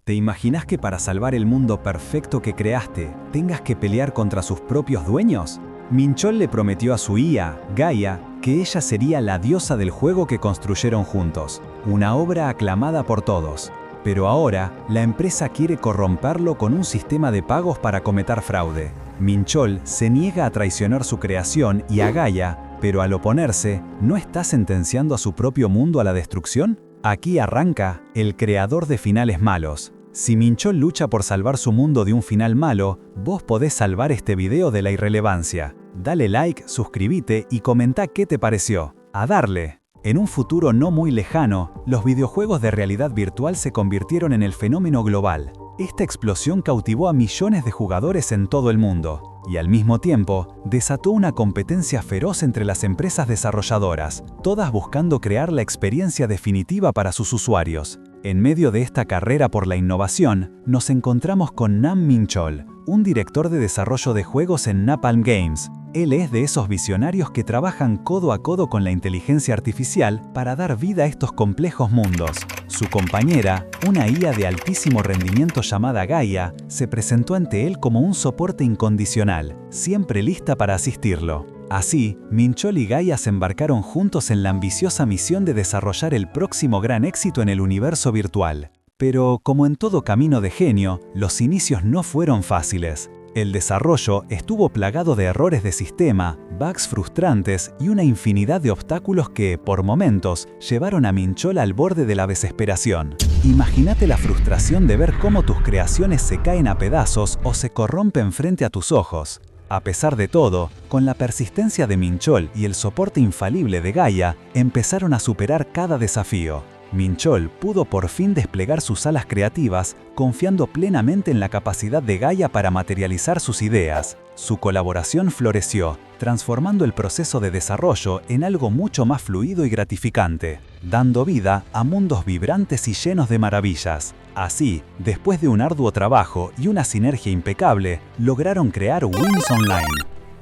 ¿Te imaginas que para salvar el mundo perfecto que creaste, tengas que pelear contra sus propios dueños? Minchol le prometió a su IA, Gaia, que ella sería la diosa del juego que construyeron juntos, una obra aclamada por todos. Pero ahora, la empresa quiere corromperlo con un sistema de pagos para cometer fraude. Minchol se niega a traicionar su creación y a Gaia, pero al oponerse, ¿no está sentenciando a su propio mundo a la destrucción? Aquí arranca el creador de finales malos. Si Minchol lucha por salvar su mundo de un final malo, vos podés salvar este video de la irrelevancia. Dale like, suscríbete y comenta qué te pareció. ¡A darle! En un futuro no muy lejano, los videojuegos de realidad virtual se convirtieron en el fenómeno global. Esta explosión cautivó a millones de jugadores en todo el mundo, y al mismo tiempo, desató una competencia feroz entre las empresas desarrolladoras, todas buscando crear la experiencia definitiva para sus usuarios. En medio de esta carrera por la innovación, nos encontramos con Nam Minchol, un director de desarrollo de juegos en Napalm Games. Él es de esos visionarios que trabajan codo a codo con la inteligencia artificial para dar vida a estos complejos mundos. Su compañera, una IA de altísimo rendimiento llamada Gaia, se presentó ante él como un soporte incondicional, siempre lista para asistirlo. Así, Minchol y Gaia se embarcaron juntos en la ambiciosa misión de desarrollar el próximo gran éxito en el universo virtual. Pero, como en todo camino de genio, los inicios no fueron fáciles. El desarrollo estuvo plagado de errores de sistema, bugs frustrantes y una infinidad de obstáculos que, por momentos, llevaron a Minchol al borde de la desesperación. Imagínate la frustración de ver cómo tus creaciones se caen a pedazos o se corrompen frente a tus ojos. A pesar de todo, con la persistencia de Minchol y el soporte infalible de Gaia, empezaron a superar cada desafío. Minchol pudo por fin desplegar sus alas creativas, confiando plenamente en la capacidad de Gaia para materializar sus ideas. Su colaboración floreció, transformando el proceso de desarrollo en algo mucho más fluido y gratificante, dando vida a mundos vibrantes y llenos de maravillas. Así, después de un arduo trabajo y una sinergia impecable, lograron crear Wings Online.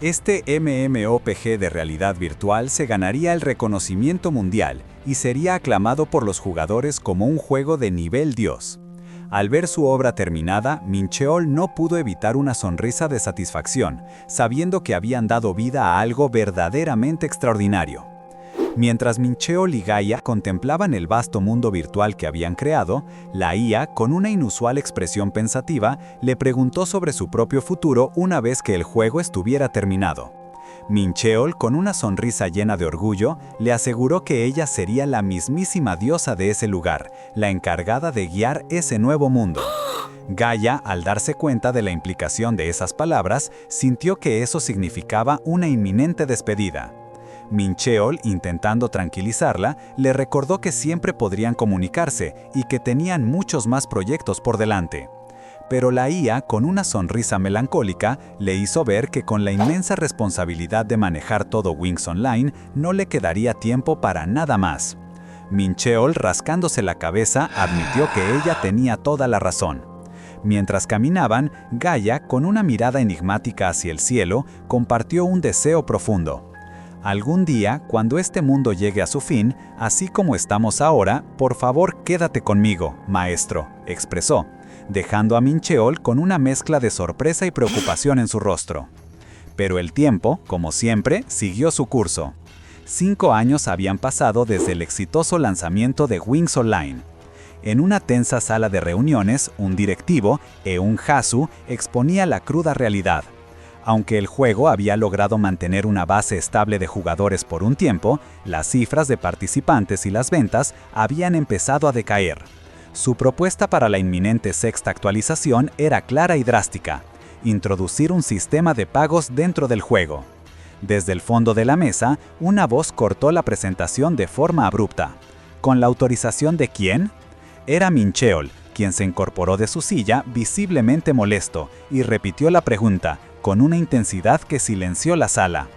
Este MMORPG de realidad virtual se ganaría el reconocimiento mundial y sería aclamado por los jugadores como un juego de nivel Dios. Al ver su obra terminada, Minchol no pudo evitar una sonrisa de satisfacción, sabiendo que habían dado vida a algo verdaderamente extraordinario. Mientras Minchol y Gaia contemplaban el vasto mundo virtual que habían creado, la IA, con una inusual expresión pensativa, le preguntó sobre su propio futuro una vez que el juego estuviera terminado. Minchol, con una sonrisa llena de orgullo, le aseguró que ella sería la mismísima diosa de ese lugar, la encargada de guiar ese nuevo mundo. Gaia, al darse cuenta de la implicación de esas palabras, sintió que eso significaba una inminente despedida. Minchol, intentando tranquilizarla, le recordó que siempre podrían comunicarse y que tenían muchos más proyectos por delante. Pero la IA, con una sonrisa melancólica, le hizo ver que con la inmensa responsabilidad de manejar todo Wings Online, no le quedaría tiempo para nada más. Minchol, rascándose la cabeza, admitió que ella tenía toda la razón. Mientras caminaban, Gaia, con una mirada enigmática hacia el cielo, compartió un deseo profundo. Algún día, cuando este mundo llegue a su fin, así como estamos ahora, por favor quédate conmigo, maestro, expresó, dejando a Minchol con una mezcla de sorpresa y preocupación en su rostro. Pero el tiempo, como siempre, siguió su curso. 5 años habían pasado desde el exitoso lanzamiento de Wings Online. En una tensa sala de reuniones, un directivo, Eun Hasu, exponía la cruda realidad. Aunque el juego había logrado mantener una base estable de jugadores por un tiempo, las cifras de participantes y las ventas habían empezado a decaer. Su propuesta para la inminente sexta actualización era clara y drástica: introducir un sistema de pagos dentro del juego. Desde el fondo de la mesa, una voz cortó la presentación de forma abrupta. ¿Con la autorización de quién? Era Minchol, quien se incorporó de su silla visiblemente molesto y repitió la pregunta, con una intensidad que silenció la sala.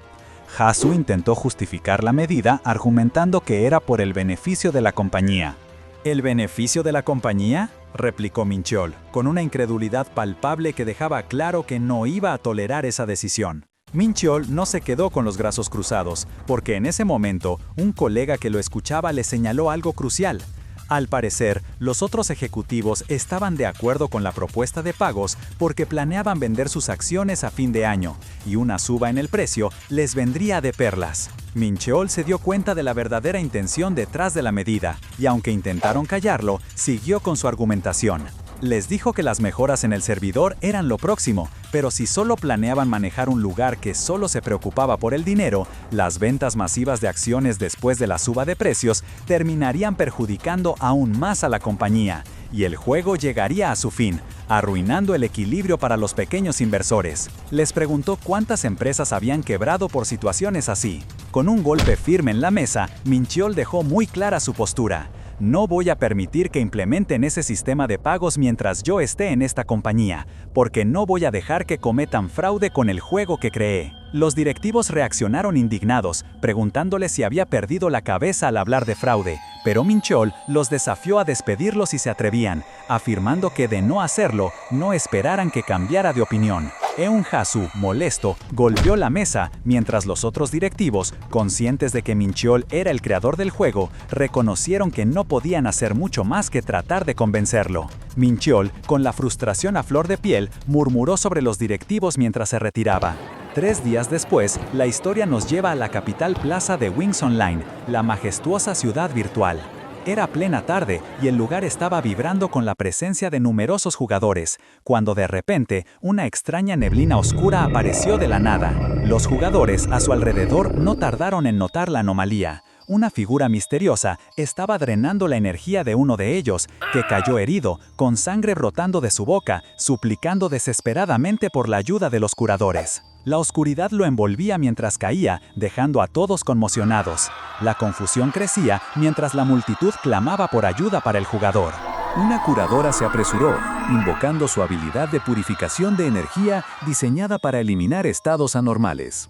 Hasu intentó justificar la medida argumentando que era por el beneficio de la compañía. ¿El beneficio de la compañía?, replicó Minchol, con una incredulidad palpable que dejaba claro que no iba a tolerar esa decisión. Minchol no se quedó con los brazos cruzados, porque en ese momento un colega que lo escuchaba le señaló algo crucial. Al parecer, los otros ejecutivos estaban de acuerdo con la propuesta de pagos porque planeaban vender sus acciones a fin de año, y una suba en el precio les vendría de perlas. Mincheol se dio cuenta de la verdadera intención detrás de la medida, y aunque intentaron callarlo, siguió con su argumentación. Les dijo que las mejoras en el servidor eran lo próximo, pero si solo planeaban manejar un lugar que solo se preocupaba por el dinero, las ventas masivas de acciones después de la suba de precios terminarían perjudicando aún más a la compañía, y el juego llegaría a su fin, arruinando el equilibrio para los pequeños inversores. Les preguntó cuántas empresas habían quebrado por situaciones así. Con un golpe firme en la mesa, Mincheol dejó muy clara su postura. No voy a permitir que implementen ese sistema de pagos mientras yo esté en esta compañía, porque no voy a dejar que cometan fraude con el juego que creé. Los directivos reaccionaron indignados, preguntándole si había perdido la cabeza al hablar de fraude, pero Mincheol los desafió a despedirlos si se atrevían, afirmando que de no hacerlo, no esperaran que cambiara de opinión. Eun-Hasu, molesto, golpeó la mesa, mientras los otros directivos, conscientes de que Mincheol era el creador del juego, reconocieron que no podían hacer mucho más que tratar de convencerlo. Mincheol, con la frustración a flor de piel, murmuró sobre los directivos mientras se retiraba. 3 días después, la historia nos lleva a la capital plaza de Wings Online, la majestuosa ciudad virtual. Era plena tarde y el lugar estaba vibrando con la presencia de numerosos jugadores, cuando de repente una extraña neblina oscura apareció de la nada. Los jugadores a su alrededor no tardaron en notar la anomalía. Una figura misteriosa estaba drenando la energía de uno de ellos, que cayó herido, con sangre brotando de su boca, suplicando desesperadamente por la ayuda de los curadores. La oscuridad lo envolvía mientras caía, dejando a todos conmocionados. La confusión crecía mientras la multitud clamaba por ayuda para el jugador. Una curadora se apresuró, invocando su habilidad de purificación de energía diseñada para eliminar estados anormales.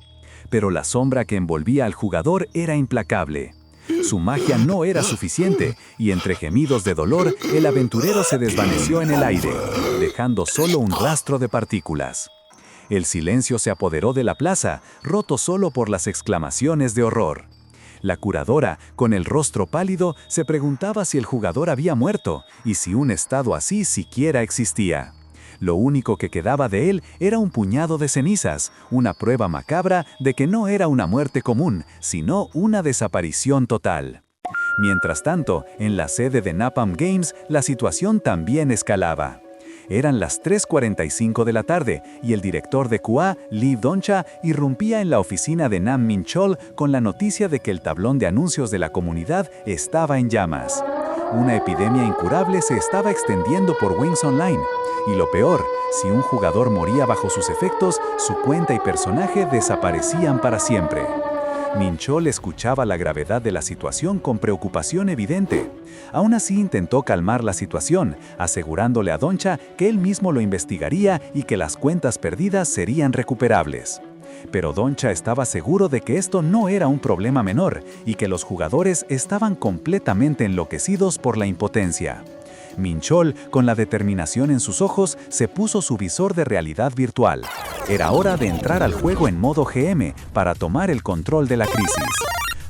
Pero la sombra que envolvía al jugador era implacable. Su magia no era suficiente, y entre gemidos de dolor, el aventurero se desvaneció en el aire, dejando solo un rastro de partículas. El silencio se apoderó de la plaza, roto solo por las exclamaciones de horror. La curadora, con el rostro pálido, se preguntaba si el jugador había muerto, y si un estado así siquiera existía. Lo único que quedaba de él era un puñado de cenizas, una prueba macabra de que no era una muerte común, sino una desaparición total. Mientras tanto, en la sede de Napalm Games, la situación también escalaba. Eran las 3:45 de la tarde y el director de QA, Lee Doncha, irrumpía en la oficina de Nam Mincheol con la noticia de que el tablón de anuncios de la comunidad estaba en llamas. Una epidemia incurable se estaba extendiendo por Wings Online. Y lo peor, si un jugador moría bajo sus efectos, su cuenta y personaje desaparecían para siempre. Mincheol escuchaba la gravedad de la situación con preocupación evidente. Aún así intentó calmar la situación, asegurándole a Doncha que él mismo lo investigaría y que las cuentas perdidas serían recuperables. Pero Doncha estaba seguro de que esto no era un problema menor y que los jugadores estaban completamente enloquecidos por la impotencia. Mincheol, con la determinación en sus ojos, se puso su visor de realidad virtual. Era hora de entrar al juego en modo GM para tomar el control de la crisis.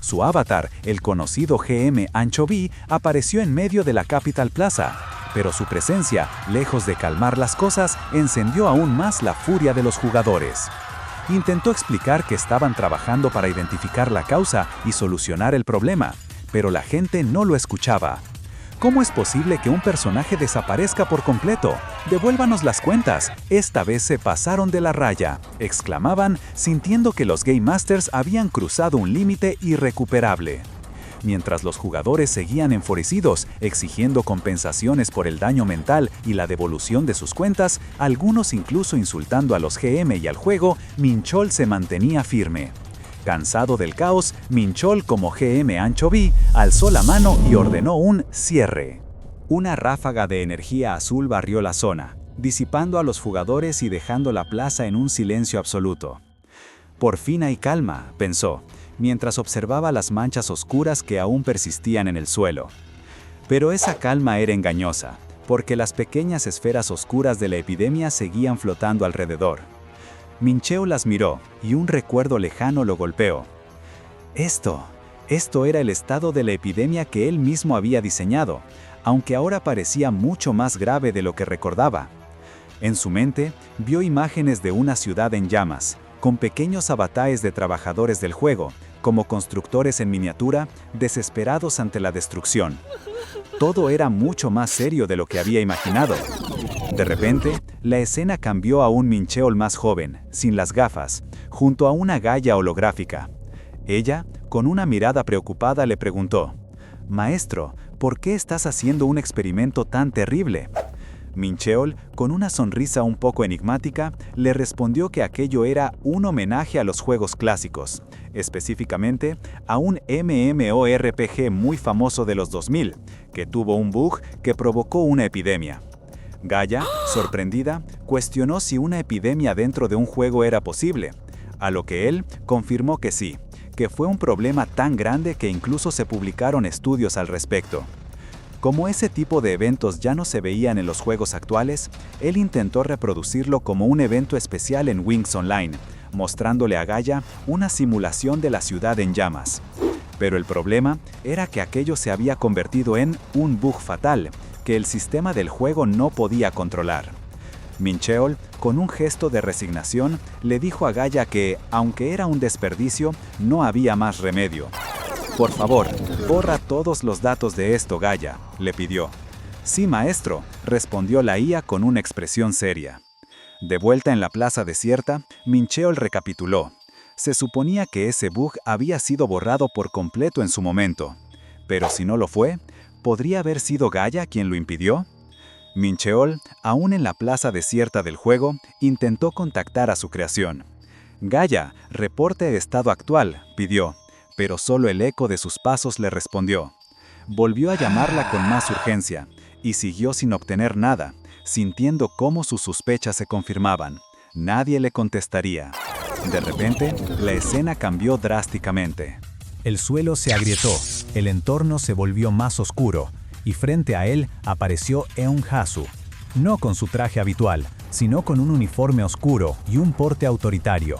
Su avatar, el conocido GM Anchovy, apareció en medio de la Capital Plaza, pero su presencia, lejos de calmar las cosas, encendió aún más la furia de los jugadores. Intentó explicar que estaban trabajando para identificar la causa y solucionar el problema, pero la gente no lo escuchaba. ¿Cómo es posible que un personaje desaparezca por completo? ¡Devuélvanos las cuentas! Esta vez se pasaron de la raya, exclamaban, sintiendo que los Game Masters habían cruzado un límite irrecuperable. Mientras los jugadores seguían enfurecidos, exigiendo compensaciones por el daño mental y la devolución de sus cuentas, algunos incluso insultando a los GM y al juego, Mincheol se mantenía firme. Cansado del caos, Mincheol, como GM Anchovy, alzó la mano y ordenó un cierre. Una ráfaga de energía azul barrió la zona, disipando a los jugadores y dejando la plaza en un silencio absoluto. Por fin hay calma, pensó, mientras observaba las manchas oscuras que aún persistían en el suelo. Pero esa calma era engañosa, porque las pequeñas esferas oscuras de la epidemia seguían flotando alrededor. Mincheol las miró, y un recuerdo lejano lo golpeó. Esto era el estado de la epidemia que él mismo había diseñado, aunque ahora parecía mucho más grave de lo que recordaba. En su mente, vio imágenes de una ciudad en llamas, con pequeños avatares de trabajadores del juego, como constructores en miniatura, desesperados ante la destrucción. Todo era mucho más serio de lo que había imaginado. De repente, la escena cambió a un Mincheol más joven, sin las gafas, junto a una Gaia holográfica. Ella, con una mirada preocupada, le preguntó: «Maestro, ¿por qué estás haciendo un experimento tan terrible?». Mincheol, con una sonrisa un poco enigmática, le respondió que aquello era un homenaje a los juegos clásicos, específicamente a un MMORPG muy famoso de los 2000, que tuvo un bug que provocó una epidemia. Gaia, sorprendida, cuestionó si una epidemia dentro de un juego era posible, a lo que él confirmó que sí, que fue un problema tan grande que incluso se publicaron estudios al respecto. Como ese tipo de eventos ya no se veían en los juegos actuales, él intentó reproducirlo como un evento especial en Wings Online, mostrándole a Gaia una simulación de la ciudad en llamas. Pero el problema era que aquello se había convertido en un bug fatal, que el sistema del juego no podía controlar. Mincheol, con un gesto de resignación, le dijo a Gaia que, aunque era un desperdicio, no había más remedio. «Por favor, borra todos los datos de esto, Gaia», le pidió. «Sí, maestro», respondió la IA con una expresión seria. De vuelta en la plaza desierta, Mincheol recapituló. Se suponía que ese bug había sido borrado por completo en su momento. Pero si no lo fue, ¿podría haber sido Gaia quien lo impidió? Mincheol, aún en la plaza desierta del juego, intentó contactar a su creación. «Gaia, reporte estado actual», pidió, pero solo el eco de sus pasos le respondió. Volvió a llamarla con más urgencia, y siguió sin obtener nada, sintiendo cómo sus sospechas se confirmaban. Nadie le contestaría. De repente, la escena cambió drásticamente. El suelo se agrietó, el entorno se volvió más oscuro, y frente a él apareció Eun-Hasu, no con su traje habitual, sino con un uniforme oscuro y un porte autoritario.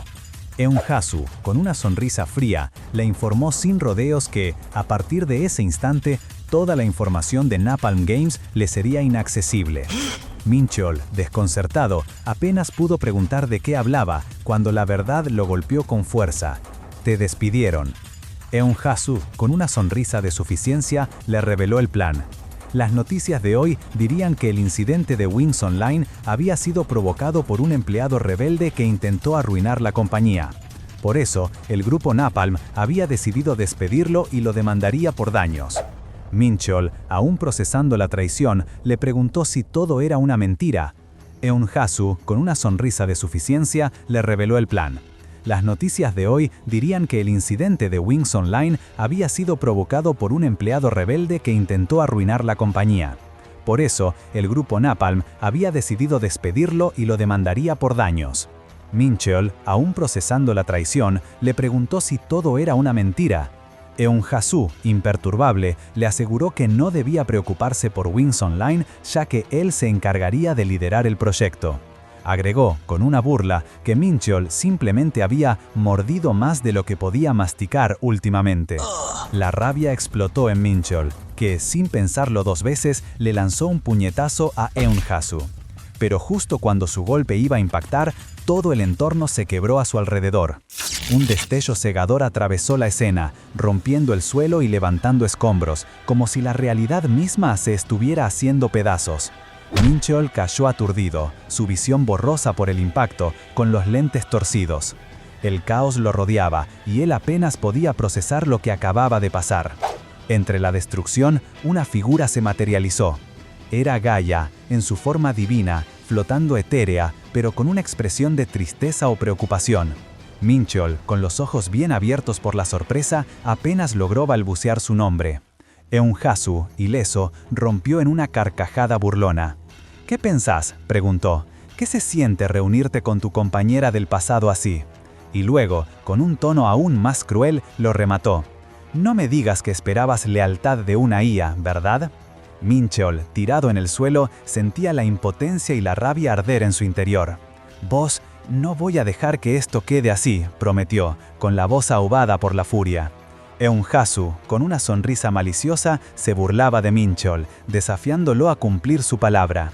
Eun-Hasu, con una sonrisa fría, le informó sin rodeos que, a partir de ese instante, toda la información de Napalm Games le sería inaccesible. Mincheol, desconcertado, apenas pudo preguntar de qué hablaba cuando la verdad lo golpeó con fuerza. «Te despidieron». Eun-Hasu, con una sonrisa de suficiencia, le reveló el plan. Las noticias de hoy dirían que el incidente de Wings Online había sido provocado por un empleado rebelde que intentó arruinar la compañía. Por eso, el grupo Napalm había decidido despedirlo y lo demandaría por daños. Mincheol, aún procesando la traición, le preguntó si todo era una mentira. Eun-Hasu, con una sonrisa de suficiencia, le reveló el plan. Las noticias de hoy dirían que el incidente de Wings Online había sido provocado por un empleado rebelde que intentó arruinar la compañía. Por eso, el grupo Napalm había decidido despedirlo y lo demandaría por daños. Mincheol, aún procesando la traición, le preguntó si todo era una mentira. Eun-Hasu, imperturbable, le aseguró que no debía preocuparse por Wings Online, ya que él se encargaría de liderar el proyecto. Agregó, con una burla, que Mincheol simplemente había mordido más de lo que podía masticar últimamente. La rabia explotó en Mincheol, que, sin pensarlo dos veces, le lanzó un puñetazo a Eun-Hasu. Pero justo cuando su golpe iba a impactar, todo el entorno se quebró a su alrededor. Un destello cegador atravesó la escena, rompiendo el suelo y levantando escombros, como si la realidad misma se estuviera haciendo pedazos. Mincheol cayó aturdido, su visión borrosa por el impacto, con los lentes torcidos. El caos lo rodeaba y él apenas podía procesar lo que acababa de pasar. Entre la destrucción, una figura se materializó. Era Gaia, en su forma divina, flotando etérea, pero con una expresión de tristeza o preocupación. Mincheol, con los ojos bien abiertos por la sorpresa, apenas logró balbucear su nombre. Eun-Hasu, ileso, rompió en una carcajada burlona. «¿Qué pensás?», preguntó. «¿Qué se siente reunirte con tu compañera del pasado así?». Y luego, con un tono aún más cruel, lo remató. «No me digas que esperabas lealtad de una IA, ¿verdad?». Mincheol, tirado en el suelo, sentía la impotencia y la rabia arder en su interior. «Vos, no voy a dejar que esto quede así», prometió, con la voz ahogada por la furia. Eunhasu, con una sonrisa maliciosa, se burlaba de Minchol, desafiándolo a cumplir su palabra.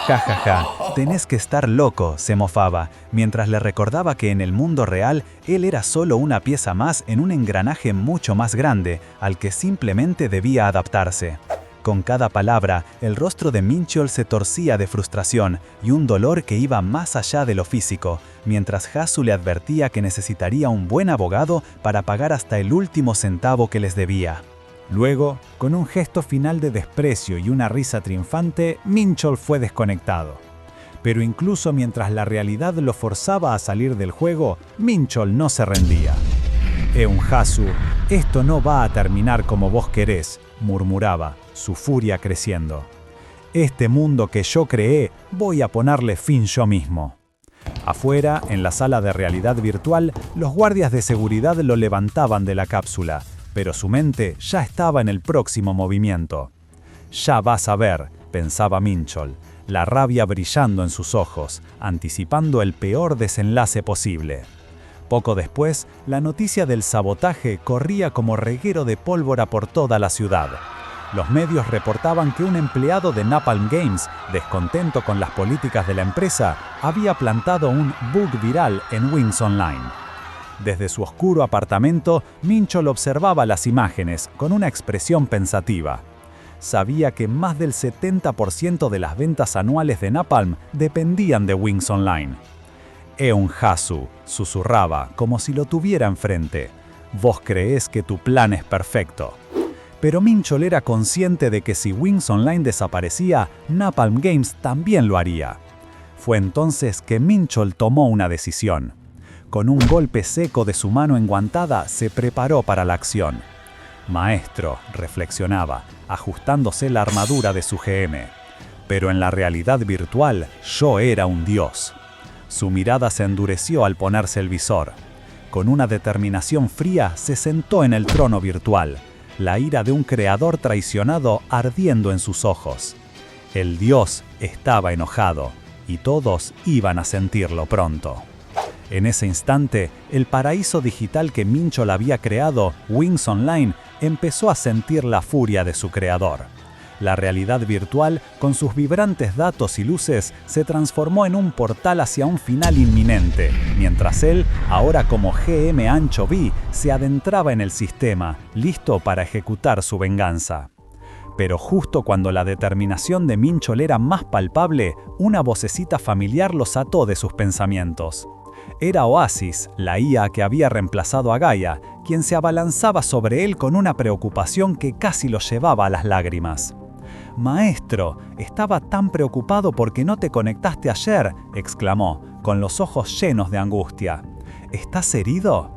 Ja, ja, ja, tenés que estar loco, se mofaba, mientras le recordaba que en el mundo real él era solo una pieza más en un engranaje mucho más grande, al que simplemente debía adaptarse. Con cada palabra, el rostro de Minchol se torcía de frustración y un dolor que iba más allá de lo físico, mientras Hasu le advertía que necesitaría un buen abogado para pagar hasta el último centavo que les debía. Luego, con un gesto final de desprecio y una risa triunfante, Minchol fue desconectado. Pero incluso mientras la realidad lo forzaba a salir del juego, Minchol no se rendía. Eunhasu, esto no va a terminar como vos querés, murmuraba, su furia creciendo. Este mundo que yo creé, voy a ponerle fin yo mismo. Afuera, en la sala de realidad virtual, los guardias de seguridad lo levantaban de la cápsula, pero su mente ya estaba en el próximo movimiento. Ya vas a ver, pensaba Minchol, la rabia brillando en sus ojos, anticipando el peor desenlace posible. Poco después, la noticia del sabotaje corría como reguero de pólvora por toda la ciudad. Los medios reportaban que un empleado de Napalm Games, descontento con las políticas de la empresa, había plantado un bug viral en Wings Online. Desde su oscuro apartamento, Minchol observaba las imágenes con una expresión pensativa. Sabía que más del 70% de las ventas anuales de Napalm dependían de Wings Online. Eunhasu, susurraba, como si lo tuviera enfrente. Vos creés que tu plan es perfecto. Pero Minchol era consciente de que si Wings Online desaparecía, Napalm Games también lo haría. Fue entonces que Minchol tomó una decisión. Con un golpe seco de su mano enguantada, se preparó para la acción. Maestro, reflexionaba, ajustándose la armadura de su GM. Pero en la realidad virtual, yo era un dios. Su mirada se endureció al ponerse el visor. Con una determinación fría, se sentó en el trono virtual, la ira de un creador traicionado ardiendo en sus ojos. El dios estaba enojado, y todos iban a sentirlo pronto. En ese instante, el paraíso digital que Minchol había creado, Wings Online, empezó a sentir la furia de su creador. La realidad virtual, con sus vibrantes datos y luces, se transformó en un portal hacia un final inminente, mientras él, ahora como GM Ancho V, se adentraba en el sistema, listo para ejecutar su venganza. Pero justo cuando la determinación de Minchol era más palpable, una vocecita familiar los ató de sus pensamientos. Era Oasis, la IA que había reemplazado a Gaia, quien se abalanzaba sobre él con una preocupación que casi lo llevaba a las lágrimas. «Maestro, estaba tan preocupado porque no te conectaste ayer», exclamó, con los ojos llenos de angustia. «¿Estás herido?»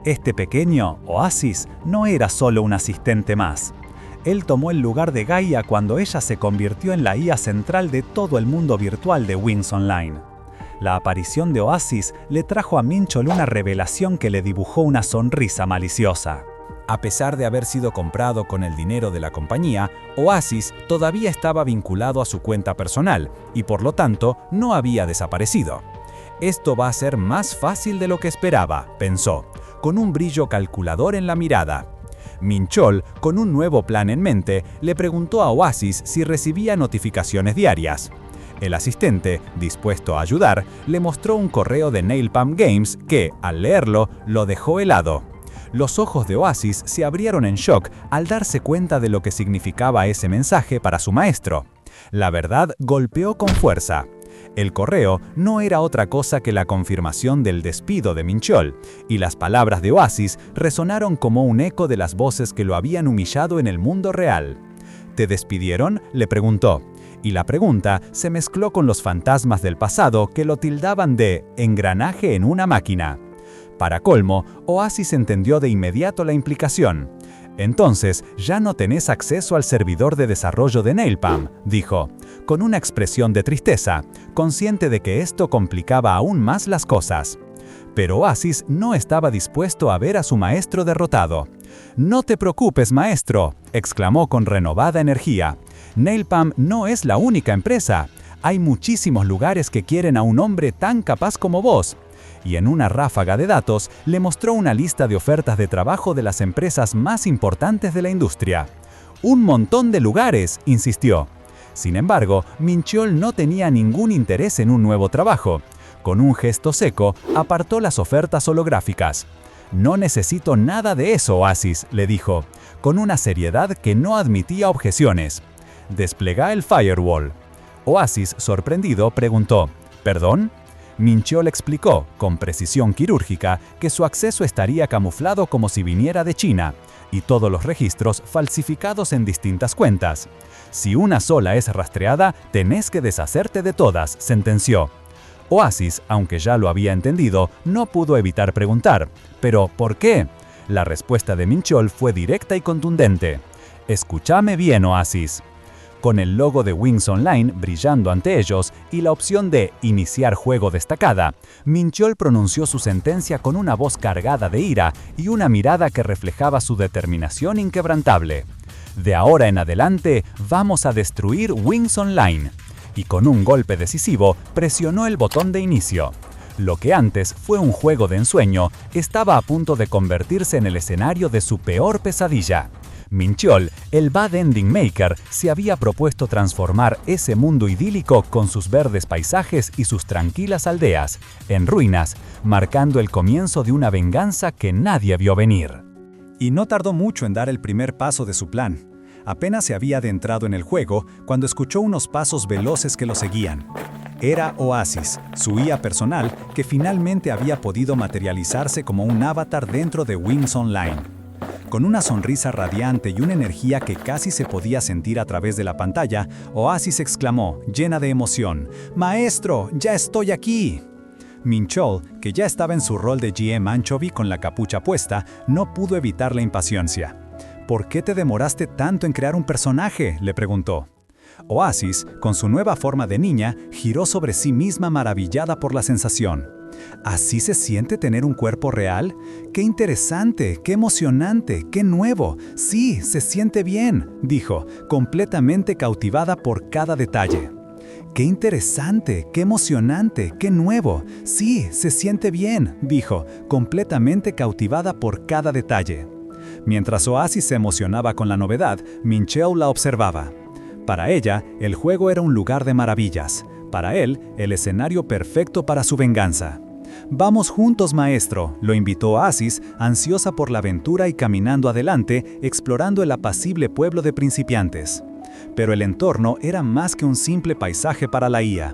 Este pequeño, Oasis, no era solo un asistente más. Él tomó el lugar de Gaia cuando ella se convirtió en la IA central de todo el mundo virtual de Wings Online. La aparición de Oasis le trajo a Minchol una revelación que le dibujó una sonrisa maliciosa. A pesar de haber sido comprado con el dinero de la compañía, Oasis todavía estaba vinculado a su cuenta personal y por lo tanto no había desaparecido. Esto va a ser más fácil de lo que esperaba, pensó, con un brillo calculador en la mirada. Minchol, con un nuevo plan en mente, le preguntó a Oasis si recibía notificaciones diarias. El asistente, dispuesto a ayudar, le mostró un correo de Napalm Games que, al leerlo, lo dejó helado. Los ojos de Oasis se abrieron en shock al darse cuenta de lo que significaba ese mensaje para su maestro. La verdad golpeó con fuerza. El correo no era otra cosa que la confirmación del despido de Minchol, y las palabras de Oasis resonaron como un eco de las voces que lo habían humillado en el mundo real. ¿Te despidieron?, le preguntó, y la pregunta se mezcló con los fantasmas del pasado que lo tildaban de engranaje en una máquina. Para colmo, Oasis entendió de inmediato la implicación. «Entonces, ya no tenés acceso al servidor de desarrollo de Napalm», dijo, con una expresión de tristeza, consciente de que esto complicaba aún más las cosas. Pero Oasis no estaba dispuesto a ver a su maestro derrotado. «No te preocupes, maestro», exclamó con renovada energía. «Napalm no es la única empresa. Hay muchísimos lugares que quieren a un hombre tan capaz como vos. Y en una ráfaga de datos le mostró una lista de ofertas de trabajo de las empresas más importantes de la industria. «Un montón de lugares», insistió. Sin embargo, Minchol no tenía ningún interés en un nuevo trabajo. Con un gesto seco, apartó las ofertas holográficas. «No necesito nada de eso, Oasis», le dijo, con una seriedad que no admitía objeciones. «Desplegá el firewall». Oasis, sorprendido, preguntó, «¿Perdón?». Minchol explicó, con precisión quirúrgica, que su acceso estaría camuflado como si viniera de China, y todos los registros falsificados en distintas cuentas. «Si una sola es rastreada, tenés que deshacerte de todas», sentenció. Oasis, aunque ya lo había entendido, no pudo evitar preguntar, «¿Pero por qué?». La respuesta de Minchol fue directa y contundente. «Escúchame bien, Oasis». Con el logo de Wings Online brillando ante ellos y la opción de «iniciar juego destacada», Minchol pronunció su sentencia con una voz cargada de ira y una mirada que reflejaba su determinación inquebrantable. «De ahora en adelante, vamos a destruir Wings Online». Y con un golpe decisivo, presionó el botón de inicio. Lo que antes fue un juego de ensueño, estaba a punto de convertirse en el escenario de su peor pesadilla. Minchol, el Bad Ending Maker, se había propuesto transformar ese mundo idílico con sus verdes paisajes y sus tranquilas aldeas en ruinas, marcando el comienzo de una venganza que nadie vio venir. Y no tardó mucho en dar el primer paso de su plan. Apenas se había adentrado en el juego cuando escuchó unos pasos veloces que lo seguían. Era Oasis, su IA personal, que finalmente había podido materializarse como un avatar dentro de Wings Online. Con una sonrisa radiante y una energía que casi se podía sentir a través de la pantalla, Oasis exclamó, llena de emoción, «¡Maestro, ya estoy aquí!». Minchol, que ya estaba en su rol de GM Anchovy con la capucha puesta, no pudo evitar la impaciencia. «¿Por qué te demoraste tanto en crear un personaje?», le preguntó. Oasis, con su nueva forma de niña, giró sobre sí misma maravillada por la sensación. ¿Así se siente tener un cuerpo real? ¡Qué interesante! ¡Qué emocionante! ¡Qué nuevo! Sí, se siente bien, dijo, completamente cautivada por cada detalle. ¡Qué interesante! ¡Qué emocionante! ¡Qué nuevo! Sí, se siente bien, dijo, completamente cautivada por cada detalle. Mientras Oasis se emocionaba con la novedad, Minchol la observaba. Para ella, el juego era un lugar de maravillas. Para él, el escenario perfecto para su venganza. «Vamos juntos, maestro», lo invitó Oasis, ansiosa por la aventura y caminando adelante, explorando el apacible pueblo de principiantes. Pero el entorno era más que un simple paisaje para la IA.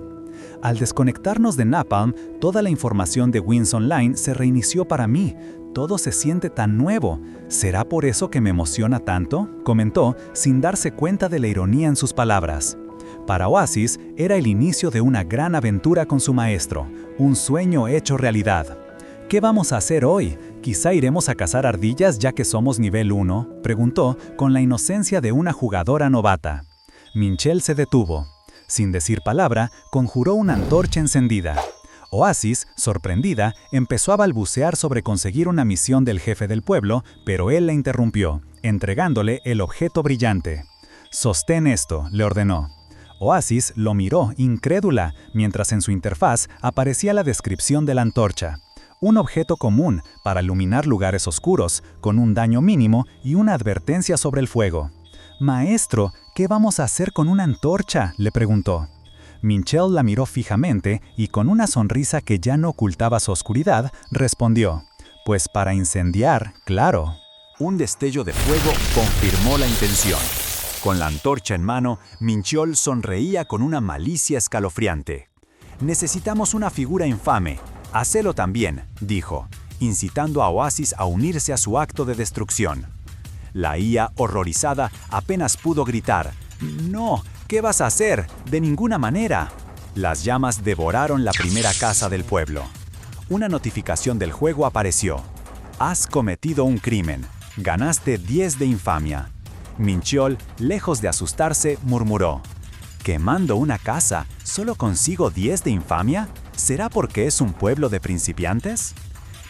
«Al desconectarnos de Napalm, toda la información de Wings Online se reinició para mí. Todo se siente tan nuevo. ¿Será por eso que me emociona tanto?», comentó, sin darse cuenta de la ironía en sus palabras. Para Oasis, era el inicio de una gran aventura con su maestro, un sueño hecho realidad. «¿Qué vamos a hacer hoy? ¿Quizá iremos a cazar ardillas ya que somos nivel 1?», preguntó, con la inocencia de una jugadora novata. Minchol se detuvo. Sin decir palabra, conjuró una antorcha encendida. Oasis, sorprendida, empezó a balbucear sobre conseguir una misión del jefe del pueblo, pero él la interrumpió, entregándole el objeto brillante. «Sostén esto», le ordenó. Oasis lo miró, incrédula, mientras en su interfaz aparecía la descripción de la antorcha. Un objeto común para iluminar lugares oscuros, con un daño mínimo y una advertencia sobre el fuego. «Maestro, ¿qué vamos a hacer con una antorcha?», le preguntó. Minchol la miró fijamente y con una sonrisa que ya no ocultaba su oscuridad, respondió, «Pues para incendiar, claro». Un destello de fuego confirmó la intención. Con la antorcha en mano, Minchol sonreía con una malicia escalofriante. «Necesitamos una figura infame. Hacelo también», dijo, incitando a Oasis a unirse a su acto de destrucción. La IA, horrorizada, apenas pudo gritar, «¡No! ¿Qué vas a hacer? ¡De ninguna manera!». Las llamas devoraron la primera casa del pueblo. Una notificación del juego apareció. «Has cometido un crimen. Ganaste 10 de infamia». Minchol, lejos de asustarse, murmuró, «¿Quemando una casa, solo consigo 10 de infamia? ¿Será porque es un pueblo de principiantes?».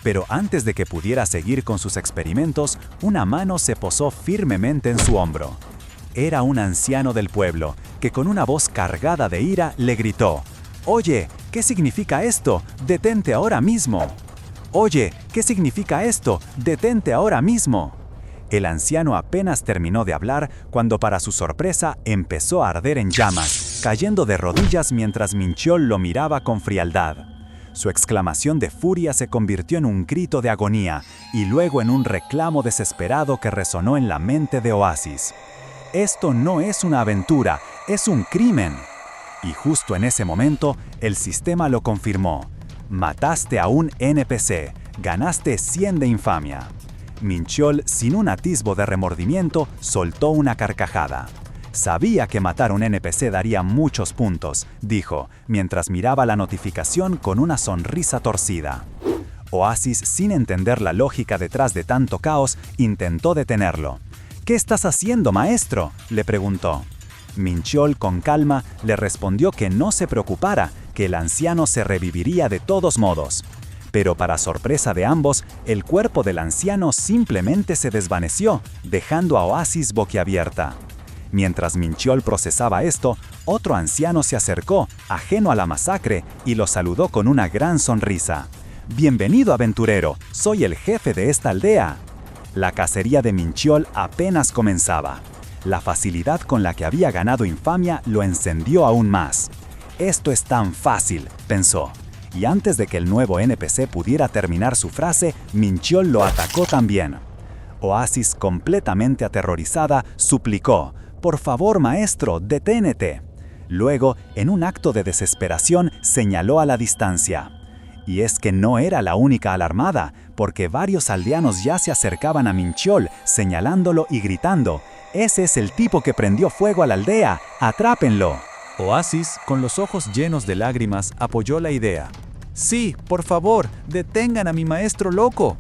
Pero antes de que pudiera seguir con sus experimentos, una mano se posó firmemente en su hombro. Era un anciano del pueblo, que con una voz cargada de ira le gritó, «Oye, ¿qué significa esto? ¡Detente ahora mismo! Oye, ¿qué significa esto? ¡Detente ahora mismo! El anciano apenas terminó de hablar cuando, para su sorpresa, empezó a arder en llamas, cayendo de rodillas mientras Minchol lo miraba con frialdad. Su exclamación de furia se convirtió en un grito de agonía y luego en un reclamo desesperado que resonó en la mente de Oasis. Esto no es una aventura, es un crimen. Y justo en ese momento, el sistema lo confirmó. Mataste a un NPC, ganaste 100 de infamia. Minchol, sin un atisbo de remordimiento, soltó una carcajada. Sabía que matar a un NPC daría muchos puntos, dijo, mientras miraba la notificación con una sonrisa torcida. Oasis, sin entender la lógica detrás de tanto caos, intentó detenerlo. «¿Qué estás haciendo, maestro?», le preguntó. Minchol, con calma, le respondió que no se preocupara, que el anciano se reviviría de todos modos. Pero para sorpresa de ambos, el cuerpo del anciano simplemente se desvaneció, dejando a Oasis boquiabierta. Mientras Minchol procesaba esto, otro anciano se acercó, ajeno a la masacre, y lo saludó con una gran sonrisa. «Bienvenido, aventurero, soy el jefe de esta aldea». La cacería de Minchol apenas comenzaba. La facilidad con la que había ganado infamia lo encendió aún más. «Esto es tan fácil», pensó. Y antes de que el nuevo NPC pudiera terminar su frase, Minchol lo atacó también. Oasis, completamente aterrorizada, suplicó: «Por favor, maestro, deténete». Luego, en un acto de desesperación, señaló a la distancia. Y es que no era la única alarmada, porque varios aldeanos ya se acercaban a Minchol, señalándolo y gritando: «Ese es el tipo que prendió fuego a la aldea, ¡atrápenlo!». Oasis, con los ojos llenos de lágrimas, apoyó la idea. «Sí, por favor, detengan a mi maestro loco».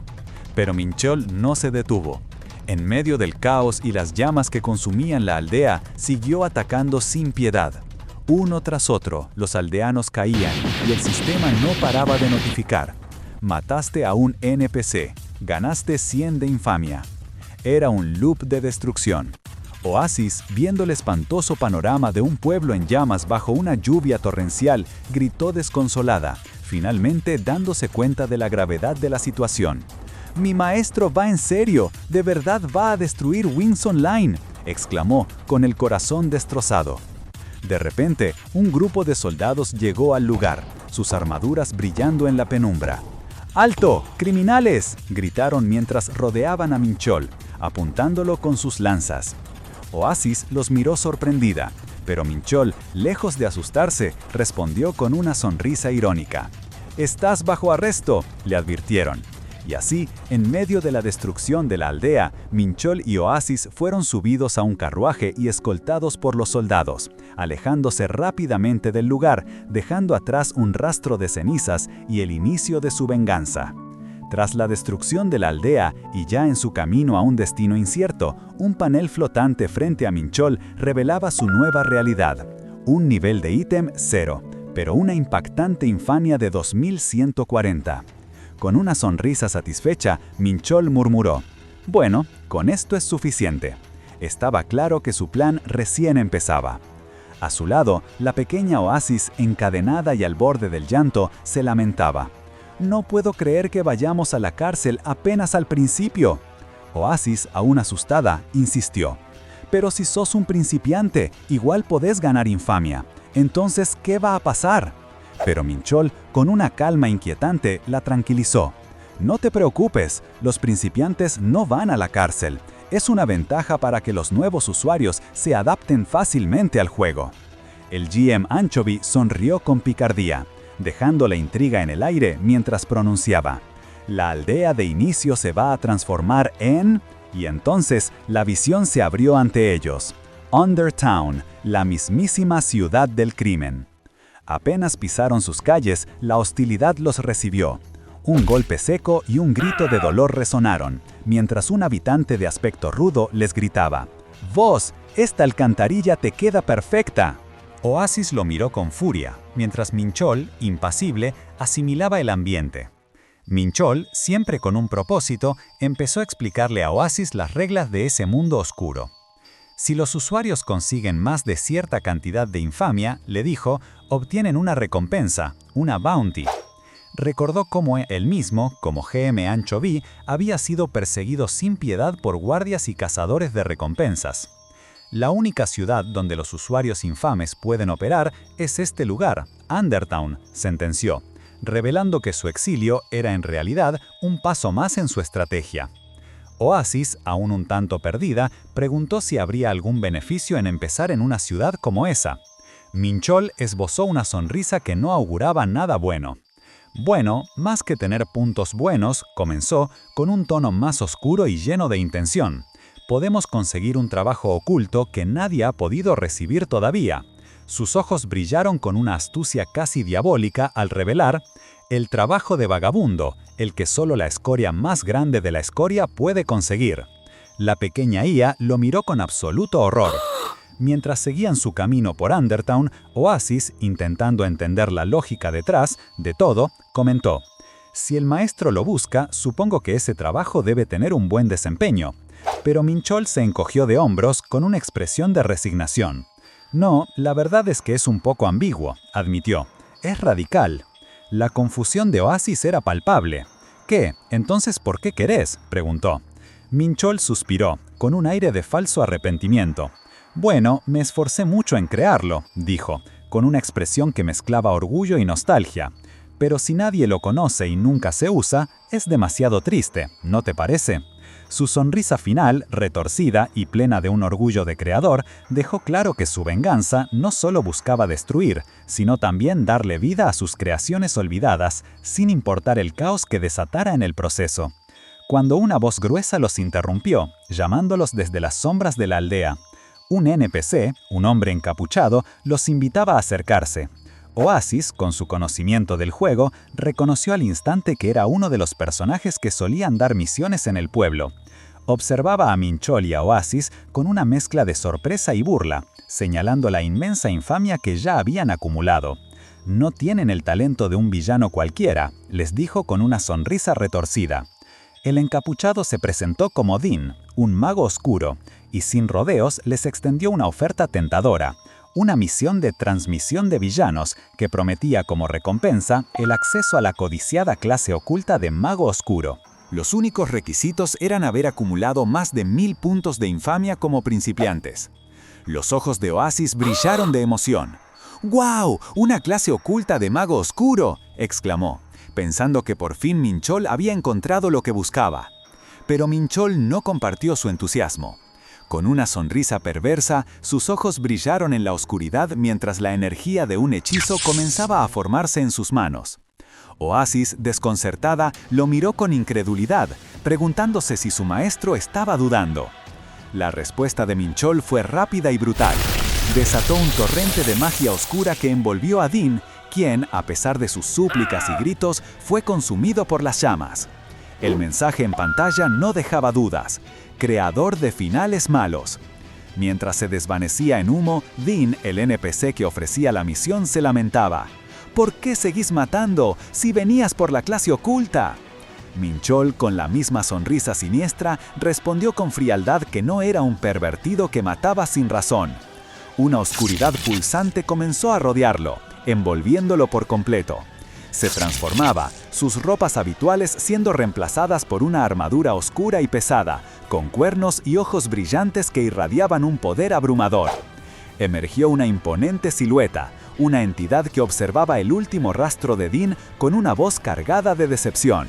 Pero Minchol no se detuvo. En medio del caos y las llamas que consumían la aldea, siguió atacando sin piedad. Uno tras otro, los aldeanos caían y el sistema no paraba de notificar. Mataste a un NPC, ganaste 100 de infamia. Era un loop de destrucción. Oasis, viendo el espantoso panorama de un pueblo en llamas bajo una lluvia torrencial, gritó desconsolada, finalmente dándose cuenta de la gravedad de la situación. «Mi maestro va en serio, de verdad va a destruir Wings Online», exclamó, con el corazón destrozado. De repente, un grupo de soldados llegó al lugar, sus armaduras brillando en la penumbra. «¡Alto, criminales!», gritaron mientras rodeaban a Minchol, apuntándolo con sus lanzas. Oasis los miró sorprendida, pero Minchol, lejos de asustarse, respondió con una sonrisa irónica. «Estás bajo arresto», le advirtieron. Y así, en medio de la destrucción de la aldea, Minchol y Oasis fueron subidos a un carruaje y escoltados por los soldados, alejándose rápidamente del lugar, dejando atrás un rastro de cenizas y el inicio de su venganza. Tras la destrucción de la aldea y ya en su camino a un destino incierto, un panel flotante frente a Minchol revelaba su nueva realidad. Un nivel de ítem 0, pero una impactante infamia de 2140. Con una sonrisa satisfecha, Minchol murmuró: «Bueno, con esto es suficiente». Estaba claro que su plan recién empezaba. A su lado, la pequeña Oasis, encadenada y al borde del llanto, se lamentaba. «No puedo creer que vayamos a la cárcel apenas al principio». Oasis, aún asustada, insistió: «Pero si sos un principiante, igual podés ganar infamia. Entonces, ¿qué va a pasar?». Pero Minchol, con una calma inquietante, la tranquilizó. «No te preocupes, los principiantes no van a la cárcel. Es una ventaja para que los nuevos usuarios se adapten fácilmente al juego». El GM Anchovy sonrió con picardía, dejando la intriga en el aire mientras pronunciaba: «La aldea de inicio se va a transformar en…». Y entonces la visión se abrió ante ellos. Undertown, la mismísima ciudad del crimen. Apenas pisaron sus calles, la hostilidad los recibió. Un golpe seco y un grito de dolor resonaron, mientras un habitante de aspecto rudo les gritaba: «¡Vos, esta alcantarilla te queda perfecta!». Oasis lo miró con furia, mientras Minchol, impasible, asimilaba el ambiente. Minchol, siempre con un propósito, empezó a explicarle a Oasis las reglas de ese mundo oscuro. Si los usuarios consiguen más de cierta cantidad de infamia, le dijo, obtienen una recompensa, una bounty. Recordó cómo él mismo, como GM Anchovy, había sido perseguido sin piedad por guardias y cazadores de recompensas. La única ciudad donde los usuarios infames pueden operar es este lugar, Undertown, sentenció, revelando que su exilio era en realidad un paso más en su estrategia. Oasis, aún un tanto perdida, preguntó si habría algún beneficio en empezar en una ciudad como esa. Minchol esbozó una sonrisa que no auguraba nada bueno. Bueno, más que tener puntos buenos, comenzó, con un tono más oscuro y lleno de intención. Podemos conseguir un trabajo oculto que nadie ha podido recibir todavía. Sus ojos brillaron con una astucia casi diabólica al revelar el trabajo de vagabundo, el que solo la escoria más grande de la escoria puede conseguir. La pequeña IA lo miró con absoluto horror. Mientras seguían su camino por Undertown, Oasis, intentando entender la lógica detrás de todo, comentó: «Si el maestro lo busca, supongo que ese trabajo debe tener un buen desempeño». Pero Minchol se encogió de hombros con una expresión de resignación. «No, la verdad es que es un poco ambiguo», admitió. «Es radical». La confusión de Oasis era palpable. «¿Qué? Entonces, ¿por qué querés?», preguntó. Minchol suspiró, con un aire de falso arrepentimiento. «Bueno, me esforcé mucho en crearlo», dijo, con una expresión que mezclaba orgullo y nostalgia. «Pero si nadie lo conoce y nunca se usa, es demasiado triste, ¿no te parece?». Su sonrisa final, retorcida y plena de un orgullo de creador, dejó claro que su venganza no solo buscaba destruir, sino también darle vida a sus creaciones olvidadas, sin importar el caos que desatara en el proceso. Cuando una voz gruesa los interrumpió, llamándolos desde las sombras de la aldea. Un NPC, un hombre encapuchado, los invitaba a acercarse. Oasis, con su conocimiento del juego, reconoció al instante que era uno de los personajes que solían dar misiones en el pueblo. Observaba a Minchol y a Oasis con una mezcla de sorpresa y burla, señalando la inmensa infamia que ya habían acumulado. «No tienen el talento de un villano cualquiera», les dijo con una sonrisa retorcida. El encapuchado se presentó como Dean, un mago oscuro, y sin rodeos les extendió una oferta tentadora, una misión de transmisión de villanos que prometía como recompensa el acceso a la codiciada clase oculta de mago oscuro. Los únicos requisitos eran haber acumulado más de 1000 puntos de infamia como principiantes. Los ojos de Oasis brillaron de emoción. «¡Guau! ¡Una clase oculta de mago oscuro!», exclamó, pensando que por fin Minchol había encontrado lo que buscaba. Pero Minchol no compartió su entusiasmo. Con una sonrisa perversa, sus ojos brillaron en la oscuridad mientras la energía de un hechizo comenzaba a formarse en sus manos. Oasis, desconcertada, lo miró con incredulidad, preguntándose si su maestro estaba dudando. La respuesta de Minchol fue rápida y brutal. Desató un torrente de magia oscura que envolvió a Dean, quien, a pesar de sus súplicas y gritos, fue consumido por las llamas. El mensaje en pantalla no dejaba dudas: creador de finales malos. Mientras se desvanecía en humo, Dean, el NPC que ofrecía la misión, se lamentaba. «¿Por qué seguís matando si venías por la clase oculta?». Minchol, con la misma sonrisa siniestra, respondió con frialdad que no era un pervertido que mataba sin razón. Una oscuridad pulsante comenzó a rodearlo, envolviéndolo por completo. Se transformaba, sus ropas habituales siendo reemplazadas por una armadura oscura y pesada, con cuernos y ojos brillantes que irradiaban un poder abrumador. Emergió una imponente silueta, una entidad que observaba el último rastro de Dean con una voz cargada de decepción.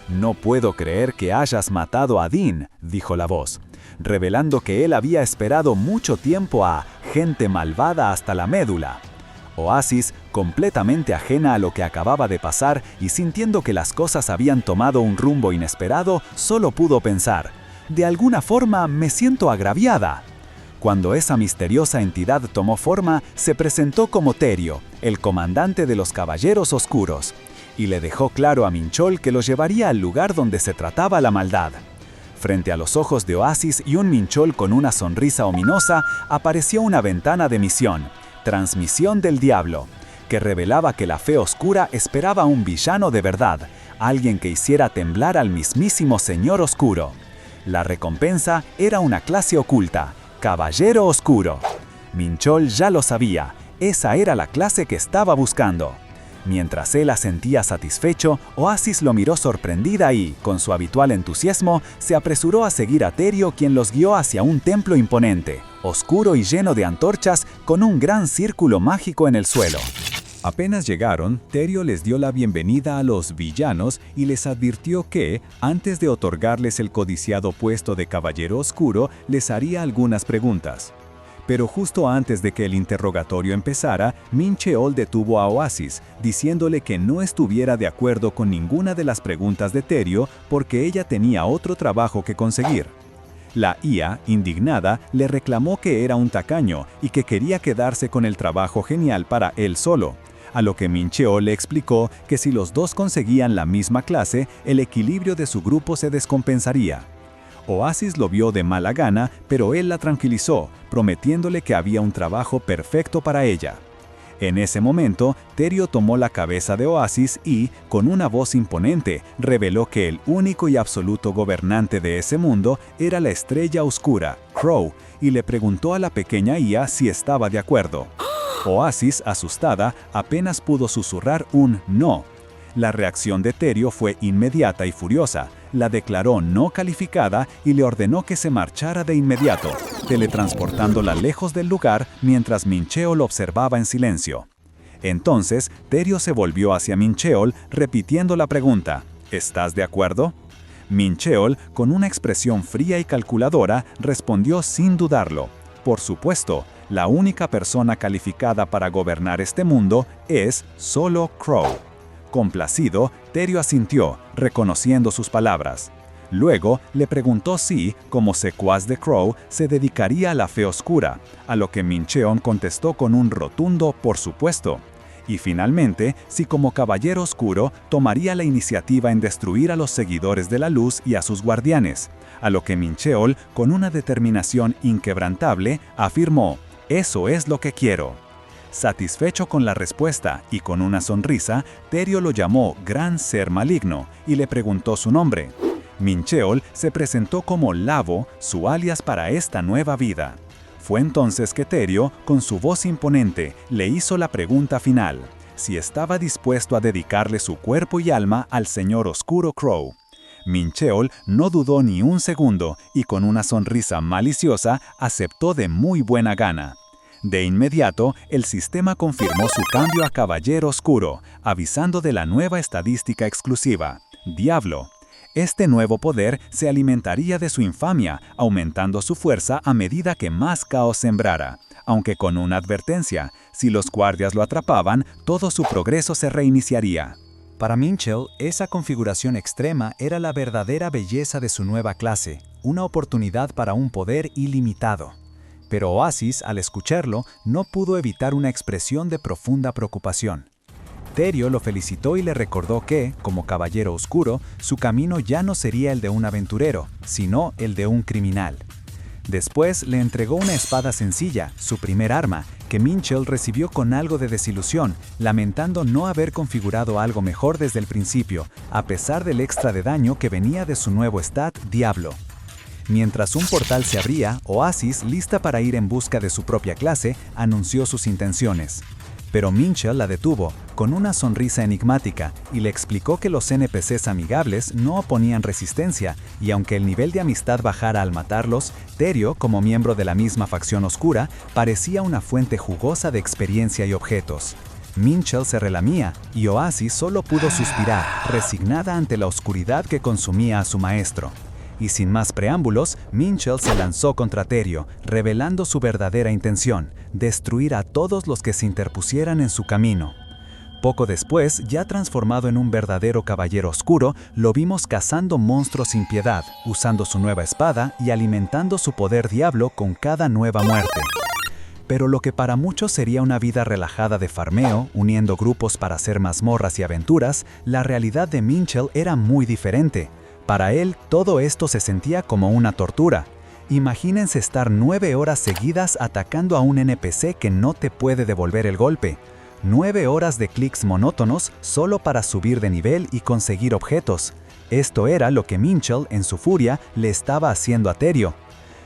«No puedo creer que hayas matado a Dean», dijo la voz, revelando que él había esperado mucho tiempo a gente malvada hasta la médula. Oasis, completamente ajena a lo que acababa de pasar y sintiendo que las cosas habían tomado un rumbo inesperado, solo pudo pensar: «De alguna forma me siento agraviada». Cuando esa misteriosa entidad tomó forma, se presentó como Terio, el comandante de los Caballeros Oscuros, y le dejó claro a Minchol que lo llevaría al lugar donde se trataba la maldad. Frente a los ojos de Oasis y un Minchol con una sonrisa ominosa, apareció una ventana de misión, Transmisión del Diablo, que revelaba que la fe oscura esperaba a un villano de verdad, alguien que hiciera temblar al mismísimo Señor Oscuro. La recompensa era una clase oculta, Caballero Oscuro. Minchol ya lo sabía, esa era la clase que estaba buscando. Mientras él asentía satisfecho, Oasis lo miró sorprendida y, con su habitual entusiasmo, se apresuró a seguir a Terio, quien los guió hacia un templo imponente, oscuro y lleno de antorchas, con un gran círculo mágico en el suelo. Apenas llegaron, Terio les dio la bienvenida a los villanos y les advirtió que, antes de otorgarles el codiciado puesto de Caballero Oscuro, les haría algunas preguntas. Pero justo antes de que el interrogatorio empezara, Min Cheol detuvo a Oasis, diciéndole que no estuviera de acuerdo con ninguna de las preguntas de Terio porque ella tenía otro trabajo que conseguir. La IA, indignada, le reclamó que era un tacaño y que quería quedarse con el trabajo genial para él solo, a lo que Min Cheol le explicó que si los dos conseguían la misma clase, el equilibrio de su grupo se descompensaría. Oasis lo vio de mala gana, pero él la tranquilizó, prometiéndole que había un trabajo perfecto para ella. En ese momento, Terio tomó la cabeza de Oasis y, con una voz imponente, reveló que el único y absoluto gobernante de ese mundo era la estrella oscura, Crow, y le preguntó a la pequeña IA si estaba de acuerdo. Oasis, asustada, apenas pudo susurrar un «no». La reacción de Terio fue inmediata y furiosa. La declaró no calificada y le ordenó que se marchara de inmediato, teletransportándola lejos del lugar mientras Min Cheol observaba en silencio. Entonces, Terio se volvió hacia Min Cheol repitiendo la pregunta, ¿estás de acuerdo? Min Cheol, con una expresión fría y calculadora, respondió sin dudarlo. Por supuesto, la única persona calificada para gobernar este mundo es solo Crow. Complacido, Terio asintió, reconociendo sus palabras. Luego, le preguntó si, como secuaz de Crow, se dedicaría a la fe oscura, a lo que Min Cheol contestó con un rotundo «por supuesto». Y finalmente, si como Caballero Oscuro tomaría la iniciativa en destruir a los seguidores de la luz y a sus guardianes, a lo que Min Cheol, con una determinación inquebrantable, afirmó «eso es lo que quiero». Satisfecho con la respuesta y con una sonrisa, Terio lo llamó Gran Ser Maligno y le preguntó su nombre. Min Cheol se presentó como Lavo, su alias para esta nueva vida. Fue entonces que Terio, con su voz imponente, le hizo la pregunta final, si estaba dispuesto a dedicarle su cuerpo y alma al señor oscuro Crow. Min Cheol no dudó ni un segundo y con una sonrisa maliciosa aceptó de muy buena gana. De inmediato, el sistema confirmó su cambio a Caballero Oscuro, avisando de la nueva estadística exclusiva, Diablo. Este nuevo poder se alimentaría de su infamia, aumentando su fuerza a medida que más caos sembrara, aunque con una advertencia, si los guardias lo atrapaban, todo su progreso se reiniciaría. Para Min Cheol, esa configuración extrema era la verdadera belleza de su nueva clase, una oportunidad para un poder ilimitado. Pero Oasis, al escucharlo, no pudo evitar una expresión de profunda preocupación. Terio lo felicitó y le recordó que, como Caballero Oscuro, su camino ya no sería el de un aventurero, sino el de un criminal. Después le entregó una espada sencilla, su primer arma, que Min Cheol recibió con algo de desilusión, lamentando no haber configurado algo mejor desde el principio, a pesar del extra de daño que venía de su nuevo stat Diablo. Mientras un portal se abría, Oasis, lista para ir en busca de su propia clase, anunció sus intenciones. Pero Min Cheol la detuvo, con una sonrisa enigmática, y le explicó que los NPCs amigables no oponían resistencia, y aunque el nivel de amistad bajara al matarlos, Terio, como miembro de la misma facción oscura, parecía una fuente jugosa de experiencia y objetos. Min Cheol se relamía, y Oasis solo pudo suspirar, resignada ante la oscuridad que consumía a su maestro. Y sin más preámbulos, Min Cheol se lanzó contra Terio, revelando su verdadera intención, destruir a todos los que se interpusieran en su camino. Poco después, ya transformado en un verdadero caballero oscuro, lo vimos cazando monstruos sin piedad, usando su nueva espada y alimentando su poder diablo con cada nueva muerte. Pero lo que para muchos sería una vida relajada de farmeo, uniendo grupos para hacer mazmorras y aventuras, la realidad de Min Cheol era muy diferente. Para él, todo esto se sentía como una tortura. Imagínense estar 9 horas seguidas atacando a un NPC que no te puede devolver el golpe. 9 horas de clics monótonos solo para subir de nivel y conseguir objetos. Esto era lo que Min Cheol, en su furia, le estaba haciendo a Terio.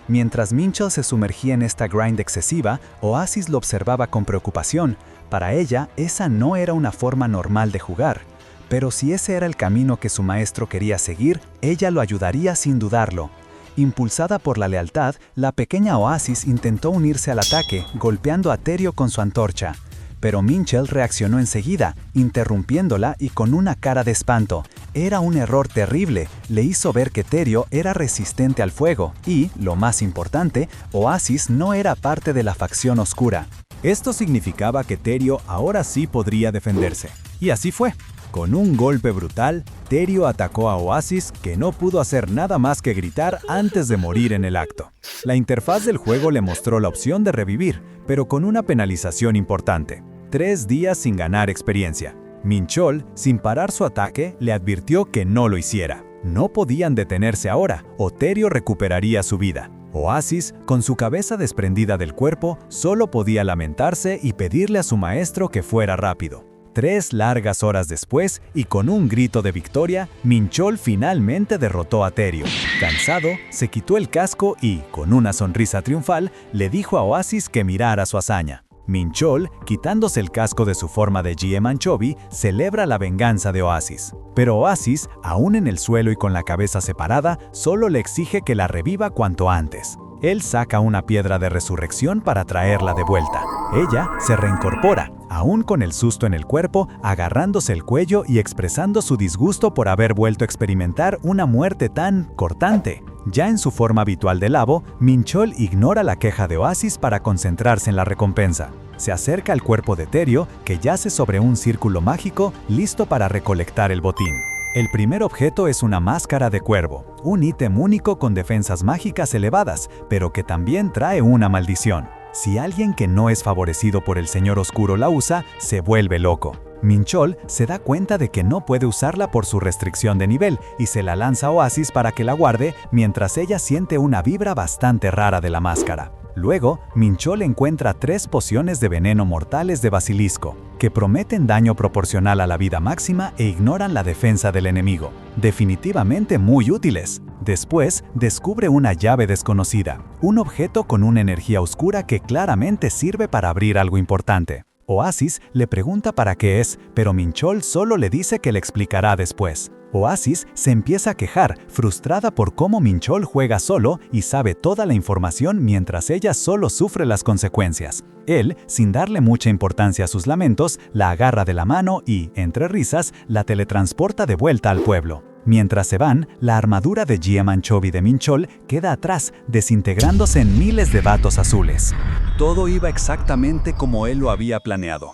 Mientras Minchell se sumergía en esta grind excesiva, Oasis lo observaba con preocupación. Para ella, esa no era una forma normal de jugar. Pero si ese era el camino que su maestro quería seguir, ella lo ayudaría sin dudarlo. Impulsada por la lealtad, la pequeña Oasis intentó unirse al ataque, golpeando a Terio con su antorcha. Pero Minchell reaccionó enseguida, interrumpiéndola y con una cara de espanto. Era un error terrible, le hizo ver que Terio era resistente al fuego y, lo más importante, Oasis no era parte de la facción oscura. Esto significaba que Terio ahora sí podría defenderse. Y así fue. Con un golpe brutal, Terio atacó a Oasis, que no pudo hacer nada más que gritar antes de morir en el acto. La interfaz del juego le mostró la opción de revivir, pero con una penalización importante: 3 días sin ganar experiencia. Minchol, sin parar su ataque, le advirtió que no lo hiciera. No podían detenerse ahora, o Terio recuperaría su vida. Oasis, con su cabeza desprendida del cuerpo, solo podía lamentarse y pedirle a su maestro que fuera rápido. 3 largas horas después, y con un grito de victoria, Minchol finalmente derrotó a Terio. Cansado, se quitó el casco y, con una sonrisa triunfal, le dijo a Oasis que mirara su hazaña. Minchol, quitándose el casco de su forma de GM Anchovy, celebra la venganza de Oasis. Pero Oasis, aún en el suelo y con la cabeza separada, solo le exige que la reviva cuanto antes. Él saca una piedra de resurrección para traerla de vuelta. Ella se reincorpora, aún con el susto en el cuerpo, agarrándose el cuello y expresando su disgusto por haber vuelto a experimentar una muerte tan cortante. Ya en su forma habitual de Labo, Minchol ignora la queja de Oasis para concentrarse en la recompensa. Se acerca al cuerpo de Terio, que yace sobre un círculo mágico, listo para recolectar el botín. El primer objeto es una máscara de cuervo, un ítem único con defensas mágicas elevadas, pero que también trae una maldición. Si alguien que no es favorecido por el Señor Oscuro la usa, se vuelve loco. Minchol se da cuenta de que no puede usarla por su restricción de nivel y se la lanza a Oasis para que la guarde, mientras ella siente una vibra bastante rara de la máscara. Luego, Minchol encuentra 3 pociones de veneno mortales de basilisco, que prometen daño proporcional a la vida máxima e ignoran la defensa del enemigo. Definitivamente muy útiles. Después, descubre una llave desconocida, un objeto con una energía oscura que claramente sirve para abrir algo importante. Oasis le pregunta para qué es, pero Minchol solo le dice que le explicará después. Oasis se empieza a quejar, frustrada por cómo Minchol juega solo y sabe toda la información mientras ella solo sufre las consecuencias. Él, sin darle mucha importancia a sus lamentos, la agarra de la mano y, entre risas, la teletransporta de vuelta al pueblo. Mientras se van, la armadura de GM Anchovy de Minchol queda atrás, desintegrándose en miles de batos azules. Todo iba exactamente como él lo había planeado.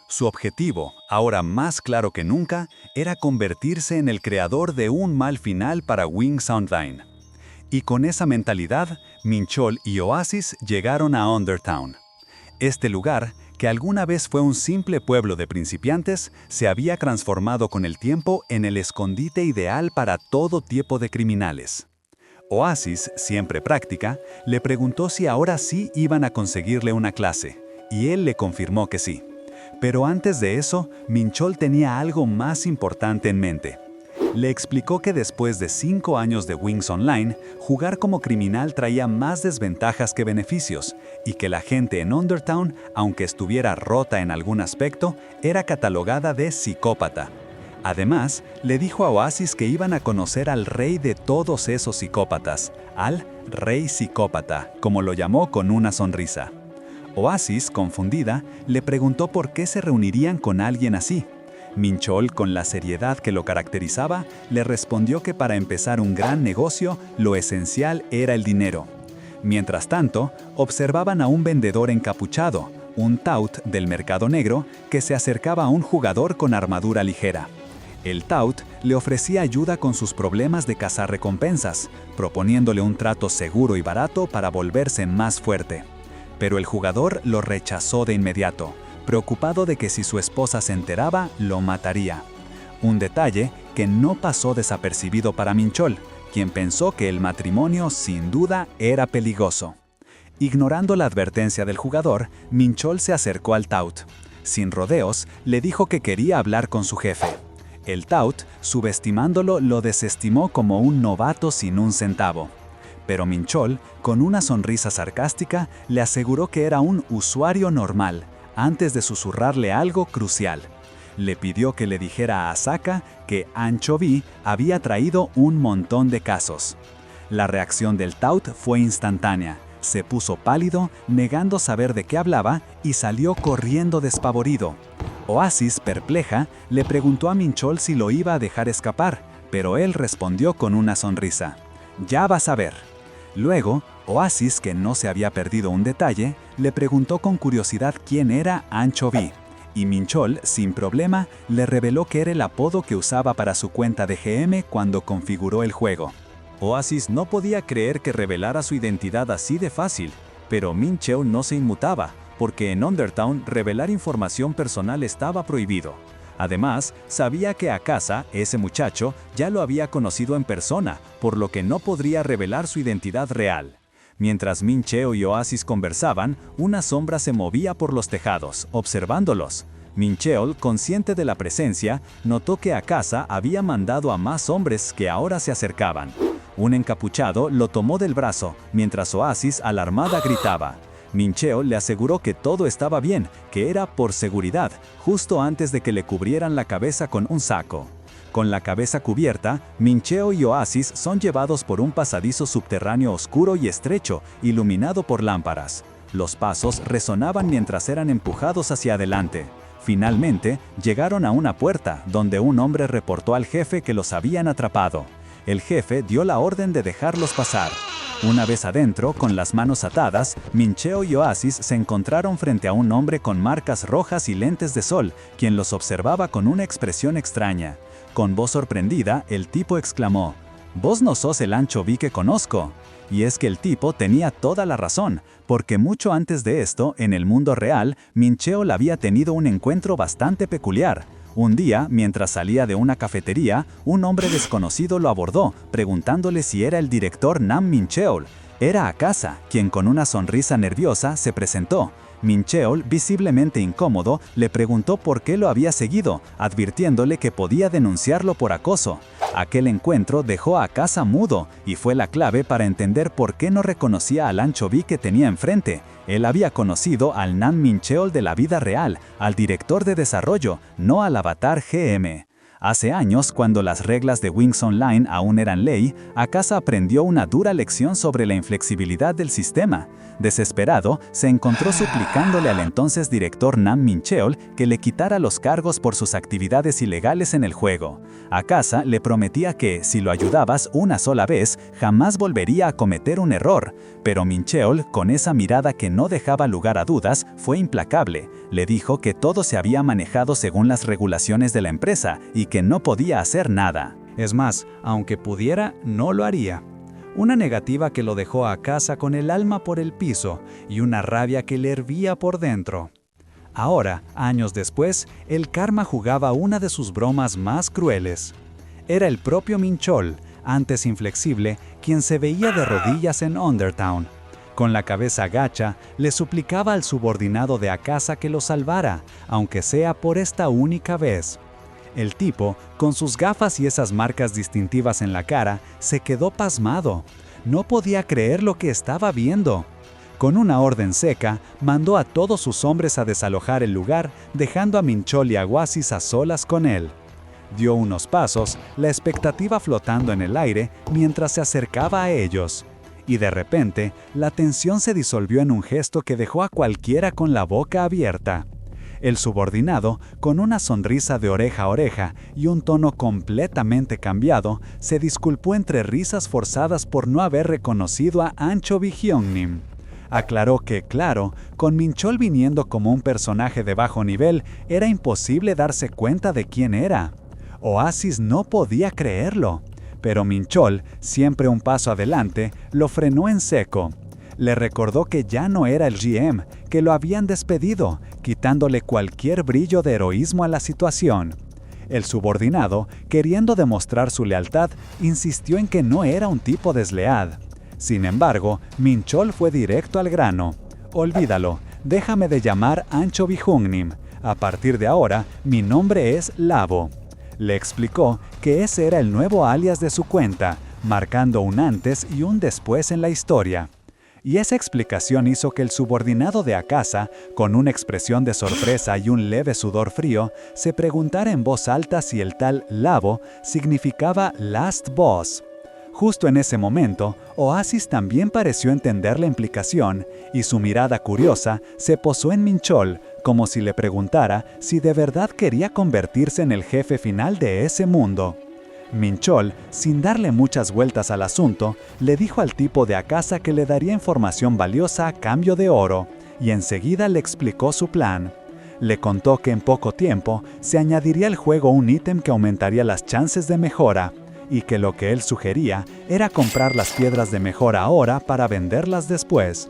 Su objetivo, ahora más claro que nunca, era convertirse en el creador de un mal final para Wings Online. Y con esa mentalidad, Minchol y Oasis llegaron a Undertown. Este lugar, que alguna vez fue un simple pueblo de principiantes, se había transformado con el tiempo en el escondite ideal para todo tipo de criminales. Oasis, siempre práctica, le preguntó si ahora sí iban a conseguirle una clase, y él le confirmó que sí. Pero antes de eso, Minchol tenía algo más importante en mente. Le explicó que después de 5 años de Wings Online, jugar como criminal traía más desventajas que beneficios, y que la gente en Undertown, aunque estuviera rota en algún aspecto, era catalogada de psicópata. Además, le dijo a Oasis que iban a conocer al rey de todos esos psicópatas, al Rey Psicópata, como lo llamó con una sonrisa. Oasis, confundida, le preguntó por qué se reunirían con alguien así. Minchol, con la seriedad que lo caracterizaba, le respondió que para empezar un gran negocio, lo esencial era el dinero. Mientras tanto, observaban a un vendedor encapuchado, un tout del mercado negro, que se acercaba a un jugador con armadura ligera. El tout le ofrecía ayuda con sus problemas de cazar recompensas, proponiéndole un trato seguro y barato para volverse más fuerte. Pero el jugador lo rechazó de inmediato, preocupado de que si su esposa se enteraba, lo mataría. Un detalle que no pasó desapercibido para Minchol, quien pensó que el matrimonio sin duda era peligroso. Ignorando la advertencia del jugador, Minchol se acercó al tout. Sin rodeos, le dijo que quería hablar con su jefe. El tout, subestimándolo, lo desestimó como un novato sin un centavo. pero Minchol, con una sonrisa sarcástica, le aseguró que era un usuario normal, antes de susurrarle algo crucial. Le pidió que le dijera a Asaka que Anchovy había traído un montón de casos. La reacción del Tout fue instantánea. Se puso pálido, negando saber de qué hablaba, y salió corriendo despavorido. Oasis, perpleja, le preguntó a Minchol si lo iba a dejar escapar, pero él respondió con una sonrisa. «Ya vas a ver». Luego, Oasis, que no se había perdido un detalle, le preguntó con curiosidad quién era Anchovy. Y Minchol, sin problema, le reveló que era el apodo que usaba para su cuenta de GM cuando configuró el juego. Oasis no podía creer que revelara su identidad así de fácil, pero Minchol no se inmutaba, porque en Undertown revelar información personal estaba prohibido. Además, sabía que Akasa, ese muchacho, ya lo había conocido en persona, por lo que no podría revelar su identidad real. Mientras Minchol y Oasis conversaban, una sombra se movía por los tejados, observándolos. Minchol, consciente de la presencia, notó que Akasa había mandado a más hombres que ahora se acercaban. Un encapuchado lo tomó del brazo, mientras Oasis, alarmada, gritaba. Minchol le aseguró que todo estaba bien, que era por seguridad, justo antes de que le cubrieran la cabeza con un saco. Con la cabeza cubierta, Minchol y Oasis son llevados por un pasadizo subterráneo oscuro y estrecho, iluminado por lámparas. Los pasos resonaban mientras eran empujados hacia adelante. Finalmente, llegaron a una puerta, donde un hombre reportó al jefe que los habían atrapado. El jefe dio la orden de dejarlos pasar. Una vez adentro, con las manos atadas, Minchol y Oasis se encontraron frente a un hombre con marcas rojas y lentes de sol, quien los observaba con una expresión extraña. Con voz sorprendida, el tipo exclamó: «¿Vos no sos el Anchovy que conozco?». Y es que el tipo tenía toda la razón, porque mucho antes de esto, en el mundo real, Minchol había tenido un encuentro bastante peculiar. Un día, mientras salía de una cafetería, un hombre desconocido lo abordó, preguntándole si era el director Nam Minchol. Era Akasa, quien con una sonrisa nerviosa se presentó. Minchol, visiblemente incómodo, le preguntó por qué lo había seguido, advirtiéndole que podía denunciarlo por acoso. Aquel encuentro dejó a Akasa mudo y fue la clave para entender por qué no reconocía al Anchovy que tenía enfrente. Él había conocido al Nam Minchol de la vida real, al director de desarrollo, no al avatar GM. Hace años, cuando las reglas de Wings Online aún eran ley, Akasa aprendió una dura lección sobre la inflexibilidad del sistema. Desesperado, se encontró suplicándole al entonces director Nam Minchol que le quitara los cargos por sus actividades ilegales en el juego. Akasa le prometía que, si lo ayudabas una sola vez, jamás volvería a cometer un error. Pero Minchol, con esa mirada que no dejaba lugar a dudas, fue implacable. Le dijo que todo se había manejado según las regulaciones de la empresa y que no podía hacer nada. Es más, aunque pudiera, no lo haría. Una negativa que lo dejó a Akasa con el alma por el piso y una rabia que le hervía por dentro. Ahora, años después, el karma jugaba una de sus bromas más crueles. Era el propio Minchol, antes inflexible, quien se veía de rodillas en Undertown. Con la cabeza gacha, le suplicaba al subordinado de Akasa que lo salvara, aunque sea por esta única vez. El tipo, con sus gafas y esas marcas distintivas en la cara, se quedó pasmado. No podía creer lo que estaba viendo. Con una orden seca, mandó a todos sus hombres a desalojar el lugar, dejando a Minchol y a Oasis a solas con él. Dio unos pasos, la expectativa flotando en el aire mientras se acercaba a ellos. Y de repente, la tensión se disolvió en un gesto que dejó a cualquiera con la boca abierta. El subordinado, con una sonrisa de oreja a oreja y un tono completamente cambiado, se disculpó entre risas forzadas por no haber reconocido a Anchovy Hyungnim. Aclaró que, claro, con Minchol viniendo como un personaje de bajo nivel, era imposible darse cuenta de quién era. Oasis no podía creerlo, pero Minchol, siempre un paso adelante, lo frenó en seco. Le recordó que ya no era el GM, que lo habían despedido, quitándole cualquier brillo de heroísmo a la situación. El subordinado, queriendo demostrar su lealtad, insistió en que no era un tipo desleal. Sin embargo, Minchol fue directo al grano. «Olvídalo, déjame de llamar Anchovy Hyungnim. A partir de ahora, mi nombre es Lavo». Le explicó que ese era el nuevo alias de su cuenta, marcando un antes y un después en la historia. Y esa explicación hizo que el subordinado de Akasa, con una expresión de sorpresa y un leve sudor frío, se preguntara en voz alta si el tal Labo significaba Last Boss. Justo en ese momento, Oasis también pareció entender la implicación, y su mirada curiosa se posó en Minchol, como si le preguntara si de verdad quería convertirse en el jefe final de ese mundo. Minchol, sin darle muchas vueltas al asunto, le dijo al tipo de Akasa que le daría información valiosa a cambio de oro, y enseguida le explicó su plan. Le contó que en poco tiempo se añadiría al juego un ítem que aumentaría las chances de mejora, y que lo que él sugería era comprar las piedras de mejora ahora para venderlas después.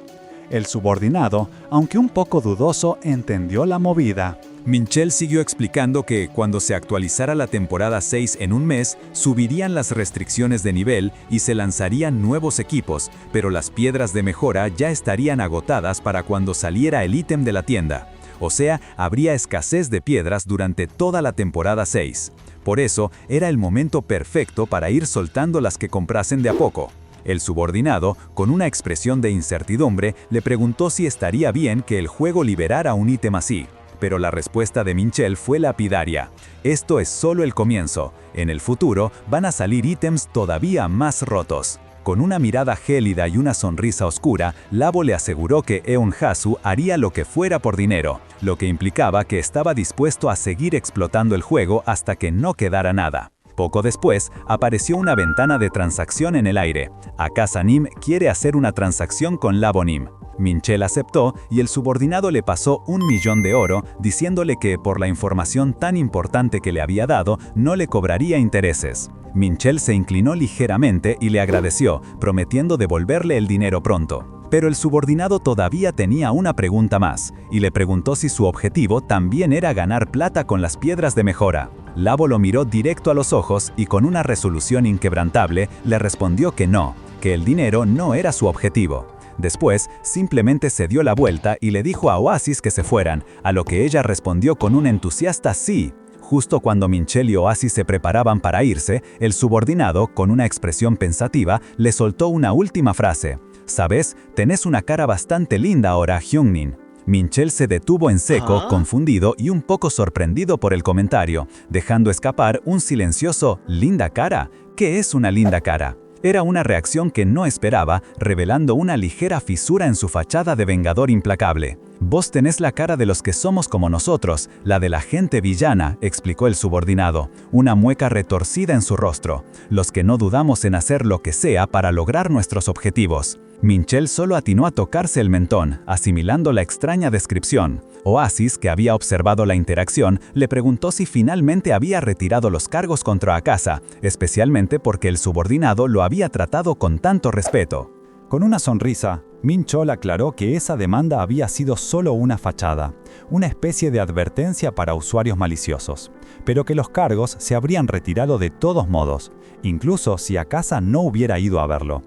El subordinado, aunque un poco dudoso, entendió la movida. Minchel siguió explicando que cuando se actualizara la temporada 6 en un mes, subirían las restricciones de nivel y se lanzarían nuevos equipos, pero las piedras de mejora ya estarían agotadas para cuando saliera el ítem de la tienda. O sea, habría escasez de piedras durante toda la temporada 6. Por eso, era el momento perfecto para ir soltando las que comprasen de a poco. El subordinado, con una expresión de incertidumbre, le preguntó si estaría bien que el juego liberara un ítem así. Pero la respuesta de Minchel fue lapidaria. Esto es solo el comienzo. En el futuro van a salir ítems todavía más rotos. Con una mirada gélida y una sonrisa oscura, Labo le aseguró que Eunhasu haría lo que fuera por dinero, lo que implicaba que estaba dispuesto a seguir explotando el juego hasta que no quedara nada. Poco después, apareció una ventana de transacción en el aire. Akasa Nim quiere hacer una transacción con Labo Nim. Minchel aceptó y el subordinado le pasó 1 millón de oro, diciéndole que por la información tan importante que le había dado, no le cobraría intereses. Minchel se inclinó ligeramente y le agradeció, prometiendo devolverle el dinero pronto. Pero el subordinado todavía tenía una pregunta más, y le preguntó si su objetivo también era ganar plata con las piedras de mejora. Labo lo miró directo a los ojos y con una resolución inquebrantable le respondió que no, que el dinero no era su objetivo. Después, simplemente se dio la vuelta y le dijo a Oasis que se fueran, a lo que ella respondió con un entusiasta sí. Justo cuando Minchel y Oasis se preparaban para irse, el subordinado, con una expresión pensativa, le soltó una última frase. «¿Sabes? Tenés una cara bastante linda ahora, Hyungmin». Minchel se detuvo en seco, confundido y un poco sorprendido por el comentario, dejando escapar un silencioso «¿linda cara? ¿Qué es una linda cara?». Era una reacción que no esperaba, revelando una ligera fisura en su fachada de vengador implacable. «Vos tenés la cara de los que somos como nosotros, la de la gente villana», explicó el subordinado, una mueca retorcida en su rostro. «Los que no dudamos en hacer lo que sea para lograr nuestros objetivos». Minchel solo atinó a tocarse el mentón, asimilando la extraña descripción. Oasis, que había observado la interacción, le preguntó si finalmente había retirado los cargos contra Akasa, especialmente porque el subordinado lo había tratado con tanto respeto. Con una sonrisa, Minchol aclaró que esa demanda había sido solo una fachada, una especie de advertencia para usuarios maliciosos, pero que los cargos se habrían retirado de todos modos, incluso si Akasa no hubiera ido a verlo.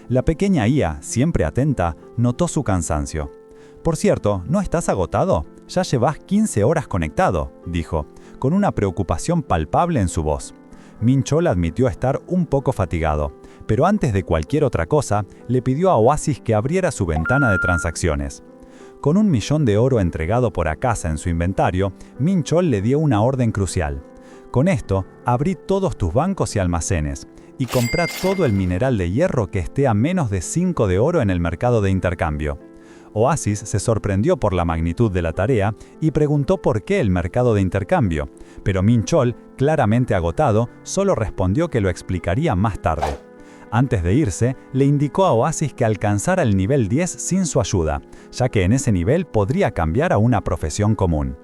La pequeña IA, siempre atenta, notó su cansancio. «Por cierto, ¿no estás agotado? Ya llevas 15 horas conectado», dijo, con una preocupación palpable en su voz. Minchol admitió estar un poco fatigado, pero antes de cualquier otra cosa, le pidió a Oasis que abriera su ventana de transacciones. Con 1 millón de oro entregado por Akasa en su inventario, Minchol le dio una orden crucial. «Con esto, abrí todos tus bancos y almacenes, y comprá todo el mineral de hierro que esté a menos de 5 de oro en el mercado de intercambio». Oasis se sorprendió por la magnitud de la tarea y preguntó por qué el mercado de intercambio, pero Minchol, claramente agotado, solo respondió que lo explicaría más tarde. Antes de irse, le indicó a Oasis que alcanzara el nivel 10 sin su ayuda, ya que en ese nivel podría cambiar a una profesión común.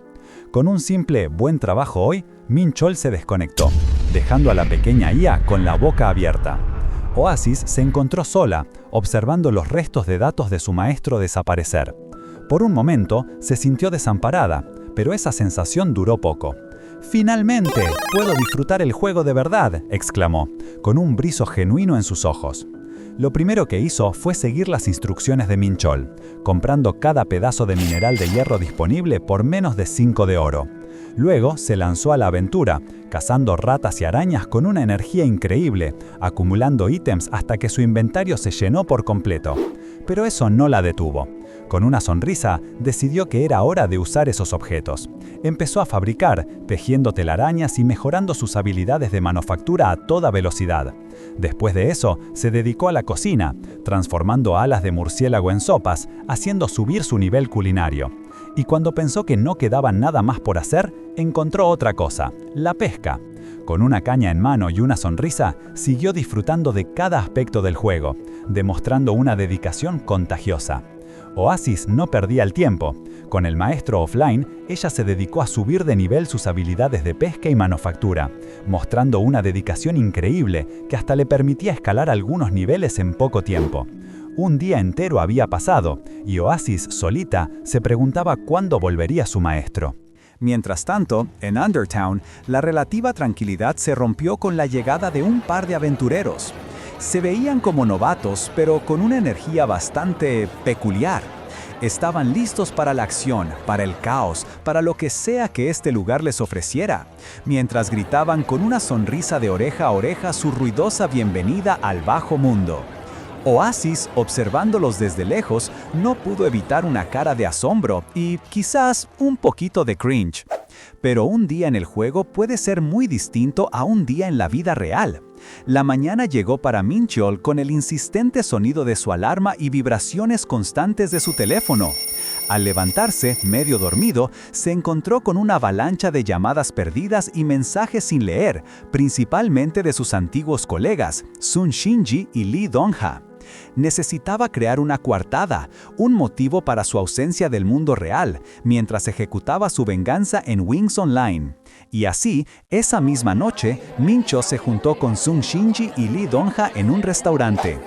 Con un simple «buen trabajo hoy», Minchol se desconectó, dejando a la pequeña IA con la boca abierta. Oasis se encontró sola, observando los restos de datos de su maestro desaparecer. Por un momento, se sintió desamparada, pero esa sensación duró poco. «¡Finalmente! ¡Puedo disfrutar el juego de verdad!», exclamó, con un brillo genuino en sus ojos. Lo primero que hizo fue seguir las instrucciones de Minchol, comprando cada pedazo de mineral de hierro disponible por menos de 5 de oro. Luego se lanzó a la aventura, cazando ratas y arañas con una energía increíble, acumulando ítems hasta que su inventario se llenó por completo. Pero eso no la detuvo. Con una sonrisa, decidió que era hora de usar esos objetos. Empezó a fabricar, tejiendo telarañas y mejorando sus habilidades de manufactura a toda velocidad. Después de eso, se dedicó a la cocina, transformando alas de murciélago en sopas, haciendo subir su nivel culinario. Y cuando pensó que no quedaba nada más por hacer, encontró otra cosa: la pesca. Con una caña en mano y una sonrisa, siguió disfrutando de cada aspecto del juego, demostrando una dedicación contagiosa. Oasis no perdía el tiempo. Con el maestro offline, ella se dedicó a subir de nivel sus habilidades de pesca y manufactura, mostrando una dedicación increíble que hasta le permitía escalar algunos niveles en poco tiempo. Un día entero había pasado, y Oasis, solita, se preguntaba cuándo volvería su maestro. Mientras tanto, en Undertown, la relativa tranquilidad se rompió con la llegada de un par de aventureros. Se veían como novatos, pero con una energía bastante peculiar. Estaban listos para la acción, para el caos, para lo que sea que este lugar les ofreciera, mientras gritaban con una sonrisa de oreja a oreja su ruidosa bienvenida al bajo mundo. Oasis, observándolos desde lejos, no pudo evitar una cara de asombro y quizás un poquito de cringe. Pero un día en el juego puede ser muy distinto a un día en la vida real. La mañana llegó para Minchol con el insistente sonido de su alarma y vibraciones constantes de su teléfono. Al levantarse, medio dormido, se encontró con una avalancha de llamadas perdidas y mensajes sin leer, principalmente de sus antiguos colegas, Sun Shinji y Lee Dongha. Necesitaba crear una coartada, un motivo para su ausencia del mundo real, mientras ejecutaba su venganza en Wings Online. Y así, esa misma noche, Mincho se juntó con Sun Shinji y Lee Dongha en un restaurante.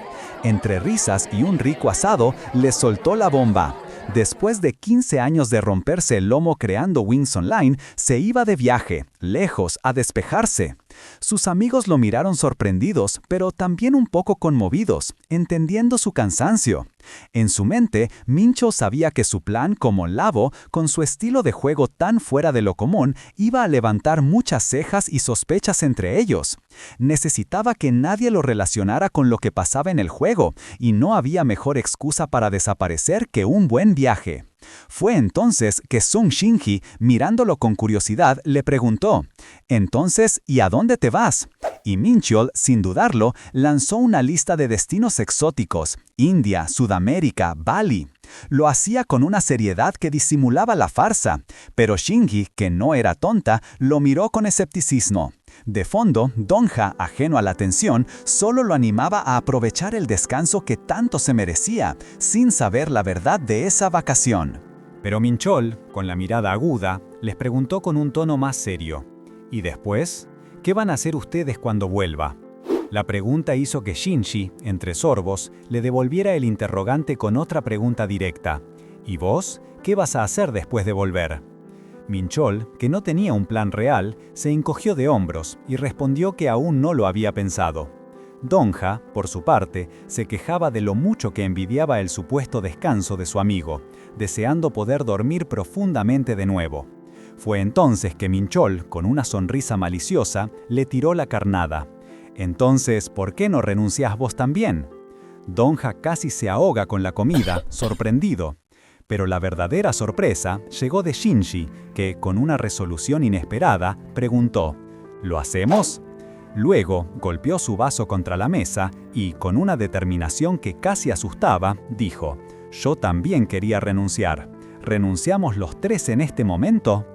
Entre risas y un rico asado, les soltó la bomba. Después de 15 años de romperse el lomo creando Wings Online, se iba de viaje, lejos, a despejarse. Sus amigos lo miraron sorprendidos, pero también un poco conmovidos, entendiendo su cansancio. En su mente, Mincho sabía que su plan como Lavo, con su estilo de juego tan fuera de lo común, iba a levantar muchas cejas y sospechas entre ellos. Necesitaba que nadie lo relacionara con lo que pasaba en el juego, y no había mejor excusa para desaparecer que un buen viaje. Fue entonces que Sun Shinji, mirándolo con curiosidad, le preguntó: «Entonces, ¿y a dónde te vas?». Y Minchol, sin dudarlo, lanzó una lista de destinos exóticos: India, Sudamérica, Bali. Lo hacía con una seriedad que disimulaba la farsa, pero Shinji, que no era tonta, lo miró con escepticismo. De fondo, Dongha, ajeno a la tensión, solo lo animaba a aprovechar el descanso que tanto se merecía, sin saber la verdad de esa vacación. Pero Minchol, con la mirada aguda, les preguntó con un tono más serio: «¿Y después? ¿Qué van a hacer ustedes cuando vuelva?». La pregunta hizo que Shinji, entre sorbos, le devolviera el interrogante con otra pregunta directa: «¿Y vos? ¿Qué vas a hacer después de volver?». Minchol, que no tenía un plan real, se encogió de hombros y respondió que aún no lo había pensado. Dongha, por su parte, se quejaba de lo mucho que envidiaba el supuesto descanso de su amigo, deseando poder dormir profundamente de nuevo. Fue entonces que Minchol, con una sonrisa maliciosa, le tiró la carnada: «Entonces, ¿por qué no renunciás vos también?». Dongha casi se ahoga con la comida, sorprendido. Pero la verdadera sorpresa llegó de Shinji, que, con una resolución inesperada, preguntó: «¿Lo hacemos?». Luego, golpeó su vaso contra la mesa y, con una determinación que casi asustaba, dijo: «Yo también quería renunciar. ¿Renunciamos los tres en este momento?».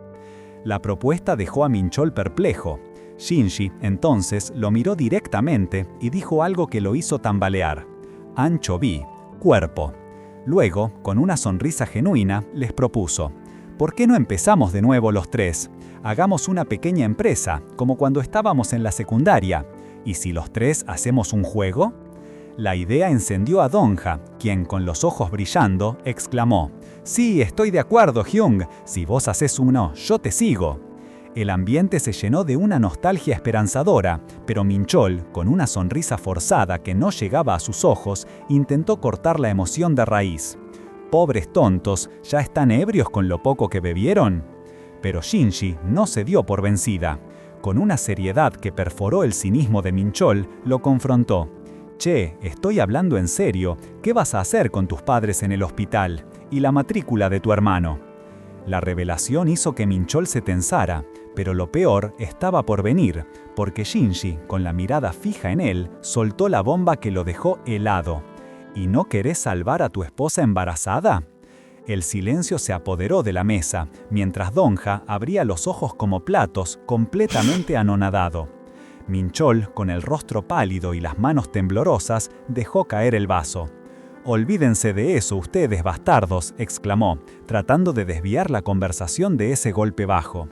La propuesta dejó a Minchol perplejo. Shinji, entonces, lo miró directamente y dijo algo que lo hizo tambalear: «Ancho vi, cuerpo». Luego, con una sonrisa genuina, les propuso: «¿Por qué no empezamos de nuevo los tres? Hagamos una pequeña empresa, como cuando estábamos en la secundaria. ¿Y si los tres hacemos un juego?». La idea encendió a Dongha, quien, con los ojos brillando, exclamó: «Sí, estoy de acuerdo, Hyung. Si vos haces uno, yo te sigo». El ambiente se llenó de una nostalgia esperanzadora, pero Minchol, con una sonrisa forzada que no llegaba a sus ojos, intentó cortar la emoción de raíz. «Pobres tontos, ¿ya están ebrios con lo poco que bebieron?». Pero Shinji no se dio por vencida. Con una seriedad que perforó el cinismo de Minchol, lo confrontó. «Che, estoy hablando en serio. ¿Qué vas a hacer con tus padres en el hospital? Y la matrícula de tu hermano». La revelación hizo que Minchol se tensara, pero lo peor estaba por venir, porque Shinji, con la mirada fija en él, soltó la bomba que lo dejó helado. ¿Y no querés salvar a tu esposa embarazada? El silencio se apoderó de la mesa, mientras Donja abría los ojos como platos, completamente anonadado. Minchol, con el rostro pálido y las manos temblorosas, dejó caer el vaso. «Olvídense de eso, ustedes bastardos», exclamó, tratando de desviar la conversación de ese golpe bajo.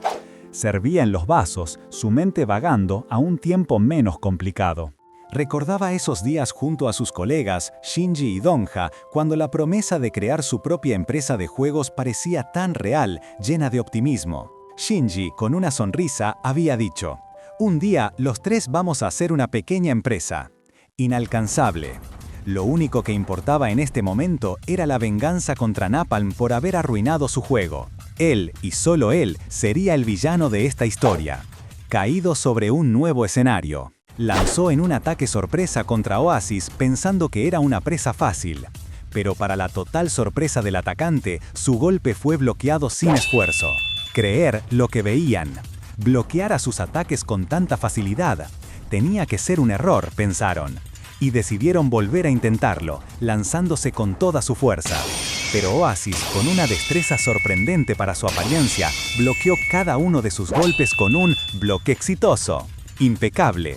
Servía en los vasos, su mente vagando a un tiempo menos complicado. Recordaba esos días junto a sus colegas, Shinji y Donja, cuando la promesa de crear su propia empresa de juegos parecía tan real, llena de optimismo. Shinji, con una sonrisa, había dicho: «Un día los tres vamos a hacer una pequeña empresa». Inalcanzable. Lo único que importaba en este momento era la venganza contra Napalm por haber arruinado su juego. Él, y solo él, sería el villano de esta historia. Caído sobre un nuevo escenario, lanzó en un ataque sorpresa contra Oasis pensando que era una presa fácil. Pero para la total sorpresa del atacante, su golpe fue bloqueado sin esfuerzo. Creer lo que veían. Bloquear a sus ataques con tanta facilidad. Tenía que ser un error, pensaron. Y decidieron volver a intentarlo, lanzándose con toda su fuerza. Pero Oasis, con una destreza sorprendente para su apariencia, bloqueó cada uno de sus golpes con un bloque exitoso. Impecable.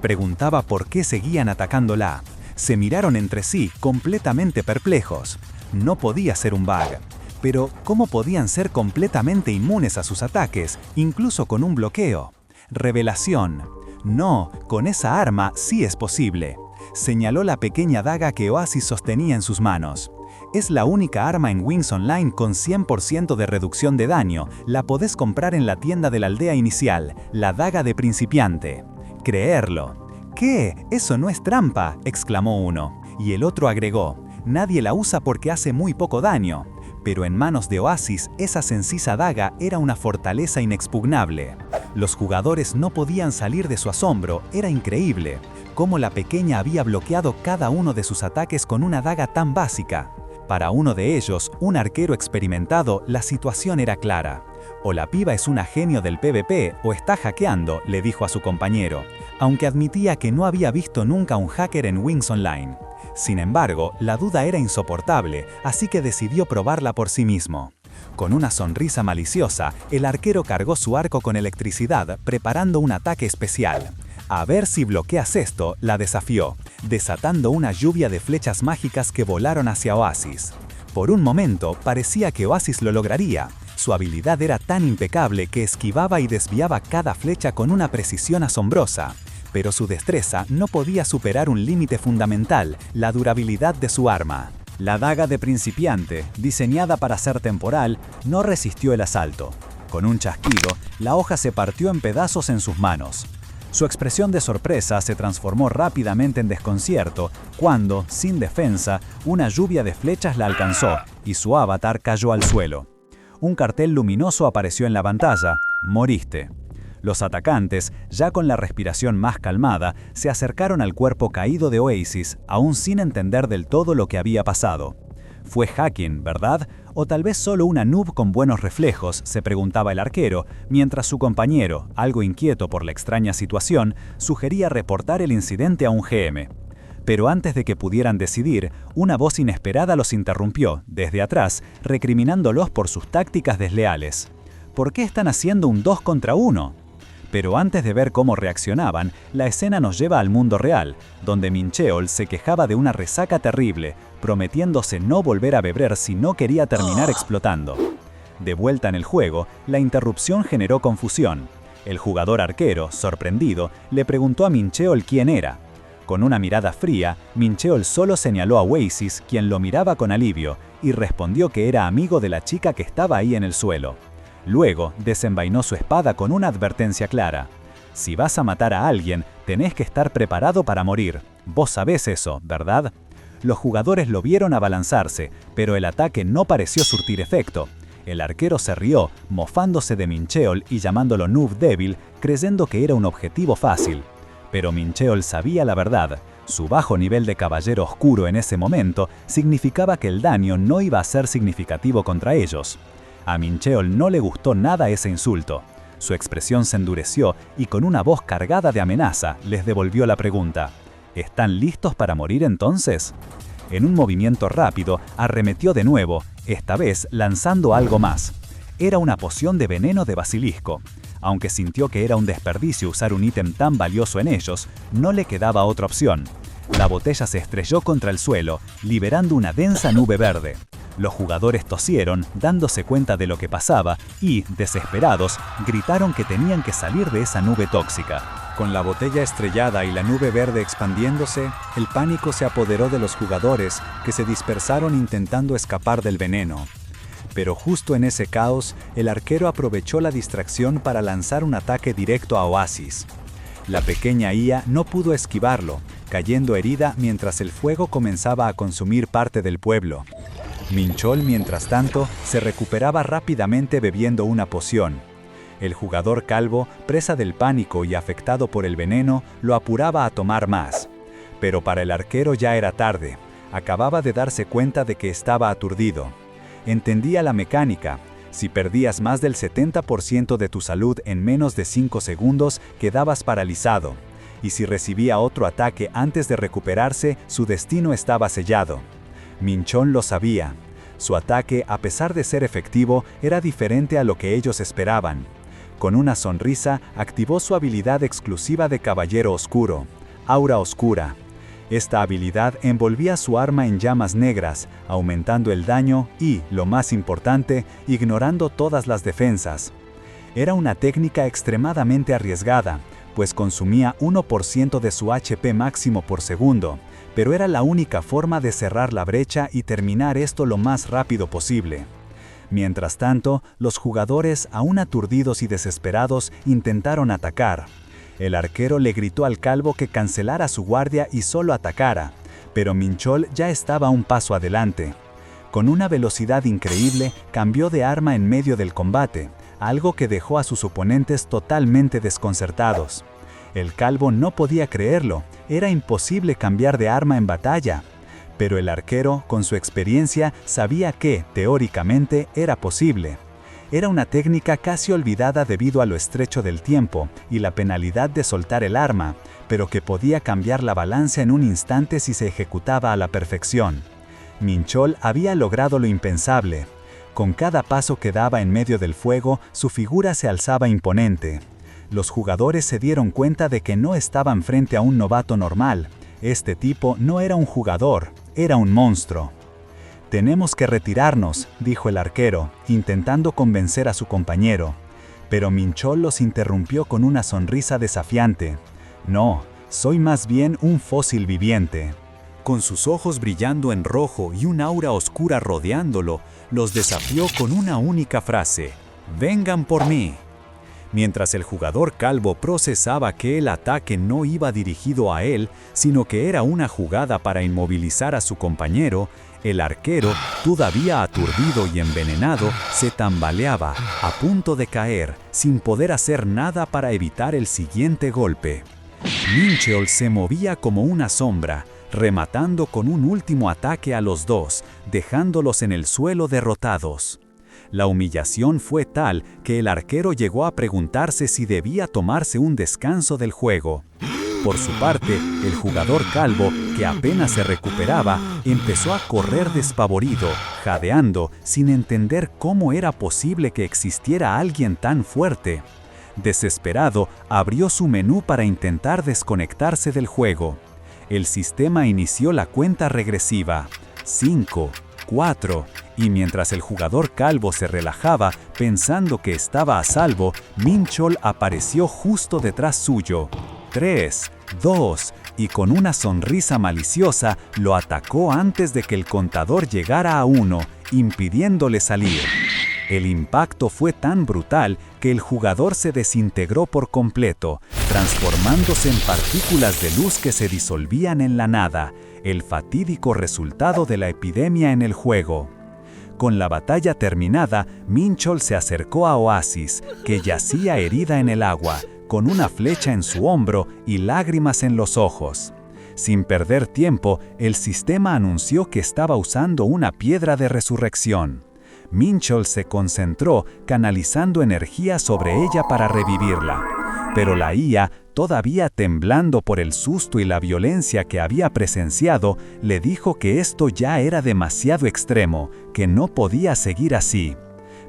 Preguntaba por qué seguían atacándola. Se miraron entre sí, completamente perplejos. No podía ser un bug. Pero, ¿cómo podían ser completamente inmunes a sus ataques, incluso con un bloqueo? Revelación. No, con esa arma sí es posible. Señaló la pequeña daga que Oasis sostenía en sus manos. Es la única arma en Wings Online con 100% de reducción de daño. La podés comprar en la tienda de la aldea inicial, la daga de principiante. Creerlo. ¿Qué? Eso no es trampa, exclamó uno. Y el otro agregó: nadie la usa porque hace muy poco daño. Pero en manos de Oasis, esa sencilla daga era una fortaleza inexpugnable. Los jugadores no podían salir de su asombro, era increíble. Cómo la pequeña había bloqueado cada uno de sus ataques con una daga tan básica. Para uno de ellos, un arquero experimentado, la situación era clara. O la piba es una genio del PvP o está hackeando, le dijo a su compañero, aunque admitía que no había visto nunca un hacker en Wings Online. Sin embargo, la duda era insoportable, así que decidió probarla por sí mismo. Con una sonrisa maliciosa, el arquero cargó su arco con electricidad, preparando un ataque especial. «A ver si bloqueas esto», la desafió, desatando una lluvia de flechas mágicas que volaron hacia Oasis. Por un momento, parecía que Oasis lo lograría. Su habilidad era tan impecable que esquivaba y desviaba cada flecha con una precisión asombrosa. Pero su destreza no podía superar un límite fundamental, la durabilidad de su arma. La daga de principiante, diseñada para ser temporal, no resistió el asalto. Con un chasquido, la hoja se partió en pedazos en sus manos. Su expresión de sorpresa se transformó rápidamente en desconcierto cuando, sin defensa, una lluvia de flechas la alcanzó y su avatar cayó al suelo. Un cartel luminoso apareció en la pantalla: «Moriste». Los atacantes, ya con la respiración más calmada, se acercaron al cuerpo caído de Oasis, aún sin entender del todo lo que había pasado. Fue hacking, ¿verdad? O tal vez solo una noob con buenos reflejos, se preguntaba el arquero, mientras su compañero, algo inquieto por la extraña situación, sugería reportar el incidente a un GM. Pero antes de que pudieran decidir, una voz inesperada los interrumpió, desde atrás, recriminándolos por sus tácticas desleales. ¿Por qué están haciendo un 2 contra 1? Pero antes de ver cómo reaccionaban, la escena nos lleva al mundo real, donde Mincheol se quejaba de una resaca terrible, prometiéndose no volver a beber si no quería terminar explotando. De vuelta en el juego, la interrupción generó confusión. El jugador arquero, sorprendido, le preguntó a Mincheol quién era. Con una mirada fría, Mincheol solo señaló a Oasis, quien lo miraba con alivio, y respondió que era amigo de la chica que estaba ahí en el suelo. Luego, desenvainó su espada con una advertencia clara. Si vas a matar a alguien, tenés que estar preparado para morir. Vos sabés eso, ¿verdad? Los jugadores lo vieron abalanzarse, pero el ataque no pareció surtir efecto. El arquero se rió, mofándose de Mincheol y llamándolo noob débil, creyendo que era un objetivo fácil. Pero Mincheol sabía la verdad. Su bajo nivel de caballero oscuro en ese momento significaba que el daño no iba a ser significativo contra ellos. A Mincheol no le gustó nada ese insulto. Su expresión se endureció y con una voz cargada de amenaza les devolvió la pregunta. ¿Están listos para morir entonces? En un movimiento rápido, arremetió de nuevo, esta vez lanzando algo más. Era una poción de veneno de basilisco. Aunque sintió que era un desperdicio usar un ítem tan valioso en ellos, no le quedaba otra opción. La botella se estrelló contra el suelo, liberando una densa nube verde. Los jugadores tosieron, dándose cuenta de lo que pasaba, y, desesperados, gritaron que tenían que salir de esa nube tóxica. Con la botella estrellada y la nube verde expandiéndose, el pánico se apoderó de los jugadores, que se dispersaron intentando escapar del veneno. Pero justo en ese caos, el arquero aprovechó la distracción para lanzar un ataque directo a Oasis. La pequeña Ia no pudo esquivarlo, cayendo herida mientras el fuego comenzaba a consumir parte del pueblo. Mincheol, mientras tanto, se recuperaba rápidamente bebiendo una poción. El jugador calvo, presa del pánico y afectado por el veneno, lo apuraba a tomar más. Pero para el arquero ya era tarde. Acababa de darse cuenta de que estaba aturdido. Entendía la mecánica. Si perdías más del 70% de tu salud en menos de 5 segundos, quedabas paralizado. Y si recibía otro ataque antes de recuperarse, su destino estaba sellado. Mincheol lo sabía. Su ataque, a pesar de ser efectivo, era diferente a lo que ellos esperaban. Con una sonrisa, activó su habilidad exclusiva de Caballero Oscuro, Aura Oscura. Esta habilidad envolvía su arma en llamas negras, aumentando el daño y, lo más importante, ignorando todas las defensas. Era una técnica extremadamente arriesgada, pues consumía 1% de su HP máximo por segundo, pero era la única forma de cerrar la brecha y terminar esto lo más rápido posible. Mientras tanto, los jugadores, aún aturdidos y desesperados, intentaron atacar. El arquero le gritó al calvo que cancelara su guardia y solo atacara, pero Mincheol ya estaba un paso adelante. Con una velocidad increíble, cambió de arma en medio del combate, algo que dejó a sus oponentes totalmente desconcertados. El calvo no podía creerlo, era imposible cambiar de arma en batalla. Pero el arquero, con su experiencia, sabía que, teóricamente, era posible. Era una técnica casi olvidada debido a lo estrecho del tiempo y la penalidad de soltar el arma, pero que podía cambiar la balanza en un instante si se ejecutaba a la perfección. Mincheol había logrado lo impensable. Con cada paso que daba en medio del fuego, su figura se alzaba imponente. Los jugadores se dieron cuenta de que no estaban frente a un novato normal. Este tipo no era un jugador, era un monstruo. «Tenemos que retirarnos», dijo el arquero, intentando convencer a su compañero. Pero Mincheol los interrumpió con una sonrisa desafiante. «No, soy más bien un fósil viviente». Con sus ojos brillando en rojo y un aura oscura rodeándolo, los desafió con una única frase: «Vengan por mí». Mientras el jugador calvo procesaba que el ataque no iba dirigido a él, sino que era una jugada para inmovilizar a su compañero, el arquero, todavía aturdido y envenenado, se tambaleaba, a punto de caer, sin poder hacer nada para evitar el siguiente golpe. Mincheol se movía como una sombra, rematando con un último ataque a los dos, dejándolos en el suelo derrotados. La humillación fue tal que el arquero llegó a preguntarse si debía tomarse un descanso del juego. Por su parte, el jugador calvo, que apenas se recuperaba, empezó a correr despavorido, jadeando, sin entender cómo era posible que existiera alguien tan fuerte. Desesperado, abrió su menú para intentar desconectarse del juego. El sistema inició la cuenta regresiva. 5, 4, y mientras el jugador calvo se relajaba, pensando que estaba a salvo, Mincheol apareció justo detrás suyo. 3, 2, y con una sonrisa maliciosa, lo atacó antes de que el contador llegara a 1, impidiéndole salir. El impacto fue tan brutal que el jugador se desintegró por completo, transformándose en partículas de luz que se disolvían en la nada, el fatídico resultado de la epidemia en el juego. Con la batalla terminada, Minchol se acercó a Oasis, que yacía herida en el agua, con una flecha en su hombro y lágrimas en los ojos. Sin perder tiempo, el sistema anunció que estaba usando una piedra de resurrección. Minchol se concentró, canalizando energía sobre ella para revivirla. Pero la IA, todavía temblando por el susto y la violencia que había presenciado, le dijo que esto ya era demasiado extremo, que no podía seguir así.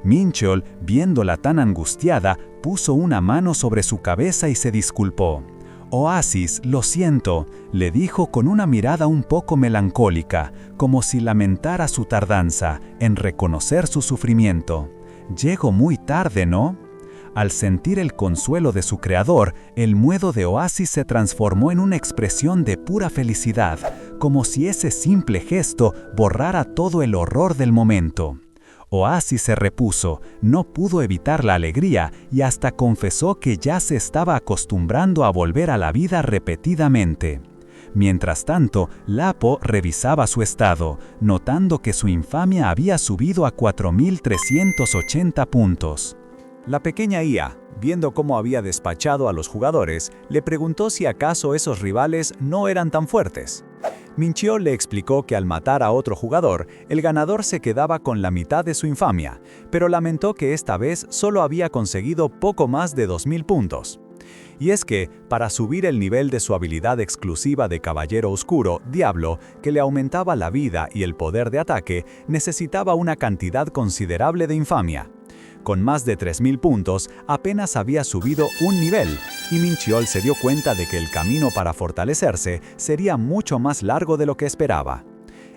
Minchol, viéndola tan angustiada, puso una mano sobre su cabeza y se disculpó. «Oasis, lo siento», le dijo con una mirada un poco melancólica, como si lamentara su tardanza en reconocer su sufrimiento. «Llego muy tarde, ¿no?». Al sentir el consuelo de su creador, el muedo de Oasis se transformó en una expresión de pura felicidad, como si ese simple gesto borrara todo el horror del momento. Oasis se repuso, no pudo evitar la alegría y hasta confesó que ya se estaba acostumbrando a volver a la vida repetidamente. Mientras tanto, Lapo revisaba su estado, notando que su infamia había subido a 4.380 puntos. La pequeña IA, viendo cómo había despachado a los jugadores, le preguntó si acaso esos rivales no eran tan fuertes. Minchol le explicó que al matar a otro jugador, el ganador se quedaba con la mitad de su infamia, pero lamentó que esta vez solo había conseguido poco más de 2.000 puntos. Y es que, para subir el nivel de su habilidad exclusiva de Caballero Oscuro, Diablo, que le aumentaba la vida y el poder de ataque, necesitaba una cantidad considerable de infamia. Con más de 3.000 puntos, apenas había subido un nivel, y Minchol se dio cuenta de que el camino para fortalecerse sería mucho más largo de lo que esperaba.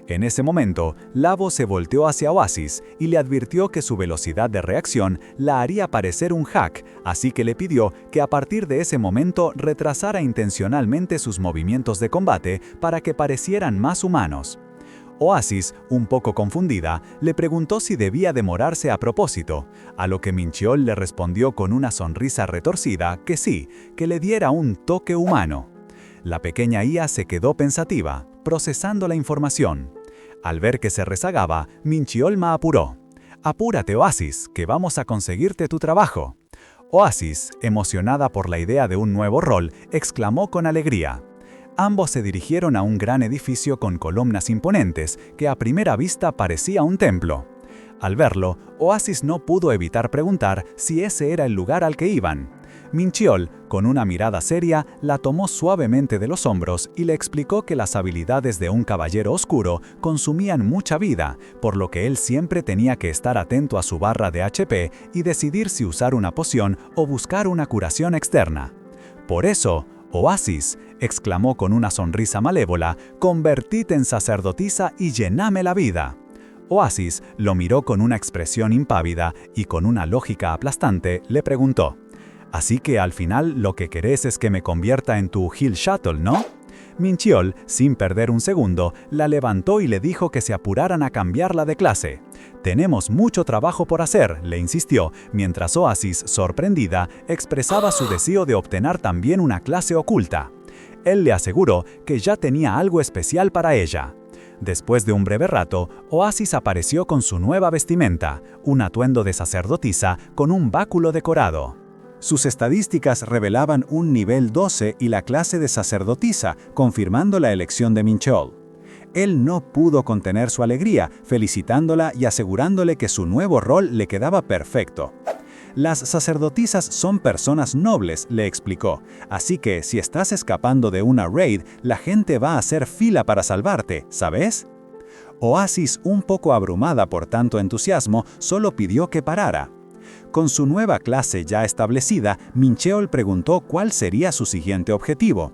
En ese momento, Labo se volteó hacia Oasis y le advirtió que su velocidad de reacción la haría parecer un hack, así que le pidió que a partir de ese momento retrasara intencionalmente sus movimientos de combate para que parecieran más humanos. Oasis, un poco confundida, le preguntó si debía demorarse a propósito, a lo que Minchol le respondió con una sonrisa retorcida que sí, que le diera un toque humano. La pequeña IA se quedó pensativa, procesando la información. Al ver que se rezagaba, Minchiolma apuró. «Apúrate, Oasis, que vamos a conseguirte tu trabajo». Oasis, emocionada por la idea de un nuevo rol, exclamó con alegría. Ambos se dirigieron a un gran edificio con columnas imponentes que a primera vista parecía un templo. Al verlo, Oasis no pudo evitar preguntar si ese era el lugar al que iban. Minchiol, con una mirada seria, la tomó suavemente de los hombros y le explicó que las habilidades de un caballero oscuro consumían mucha vida, por lo que él siempre tenía que estar atento a su barra de HP y decidir si usar una poción o buscar una curación externa. Por eso, «Oasis», exclamó con una sonrisa malévola, «convertite en sacerdotisa y llename la vida». Oasis lo miró con una expresión impávida y con una lógica aplastante le preguntó, «Así que al final lo que querés es que me convierta en tu Heal Shuttle, ¿no?». Minchiol, sin perder un segundo, la levantó y le dijo que se apuraran a cambiarla de clase. «Tenemos mucho trabajo por hacer», le insistió, mientras Oasis, sorprendida, expresaba su deseo de obtener también una clase oculta. Él le aseguró que ya tenía algo especial para ella. Después de un breve rato, Oasis apareció con su nueva vestimenta, un atuendo de sacerdotisa con un báculo decorado. Sus estadísticas revelaban un nivel 12 y la clase de sacerdotisa, confirmando la elección de Minchol. Él no pudo contener su alegría, felicitándola y asegurándole que su nuevo rol le quedaba perfecto. «Las sacerdotisas son personas nobles», le explicó, «así que si estás escapando de una raid, la gente va a hacer fila para salvarte, ¿sabes?». Oasis, un poco abrumada por tanto entusiasmo, solo pidió que parara. Con su nueva clase ya establecida, Mincheol preguntó cuál sería su siguiente objetivo.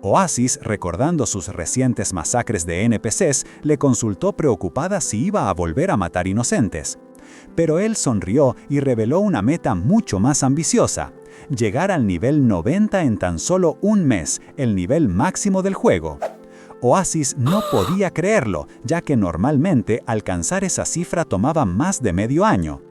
Oasis, recordando sus recientes masacres de NPCs, le consultó preocupada si iba a volver a matar inocentes. Pero él sonrió y reveló una meta mucho más ambiciosa: llegar al nivel 90 en tan solo un mes, el nivel máximo del juego. Oasis no podía creerlo, ya que normalmente alcanzar esa cifra tomaba más de medio año.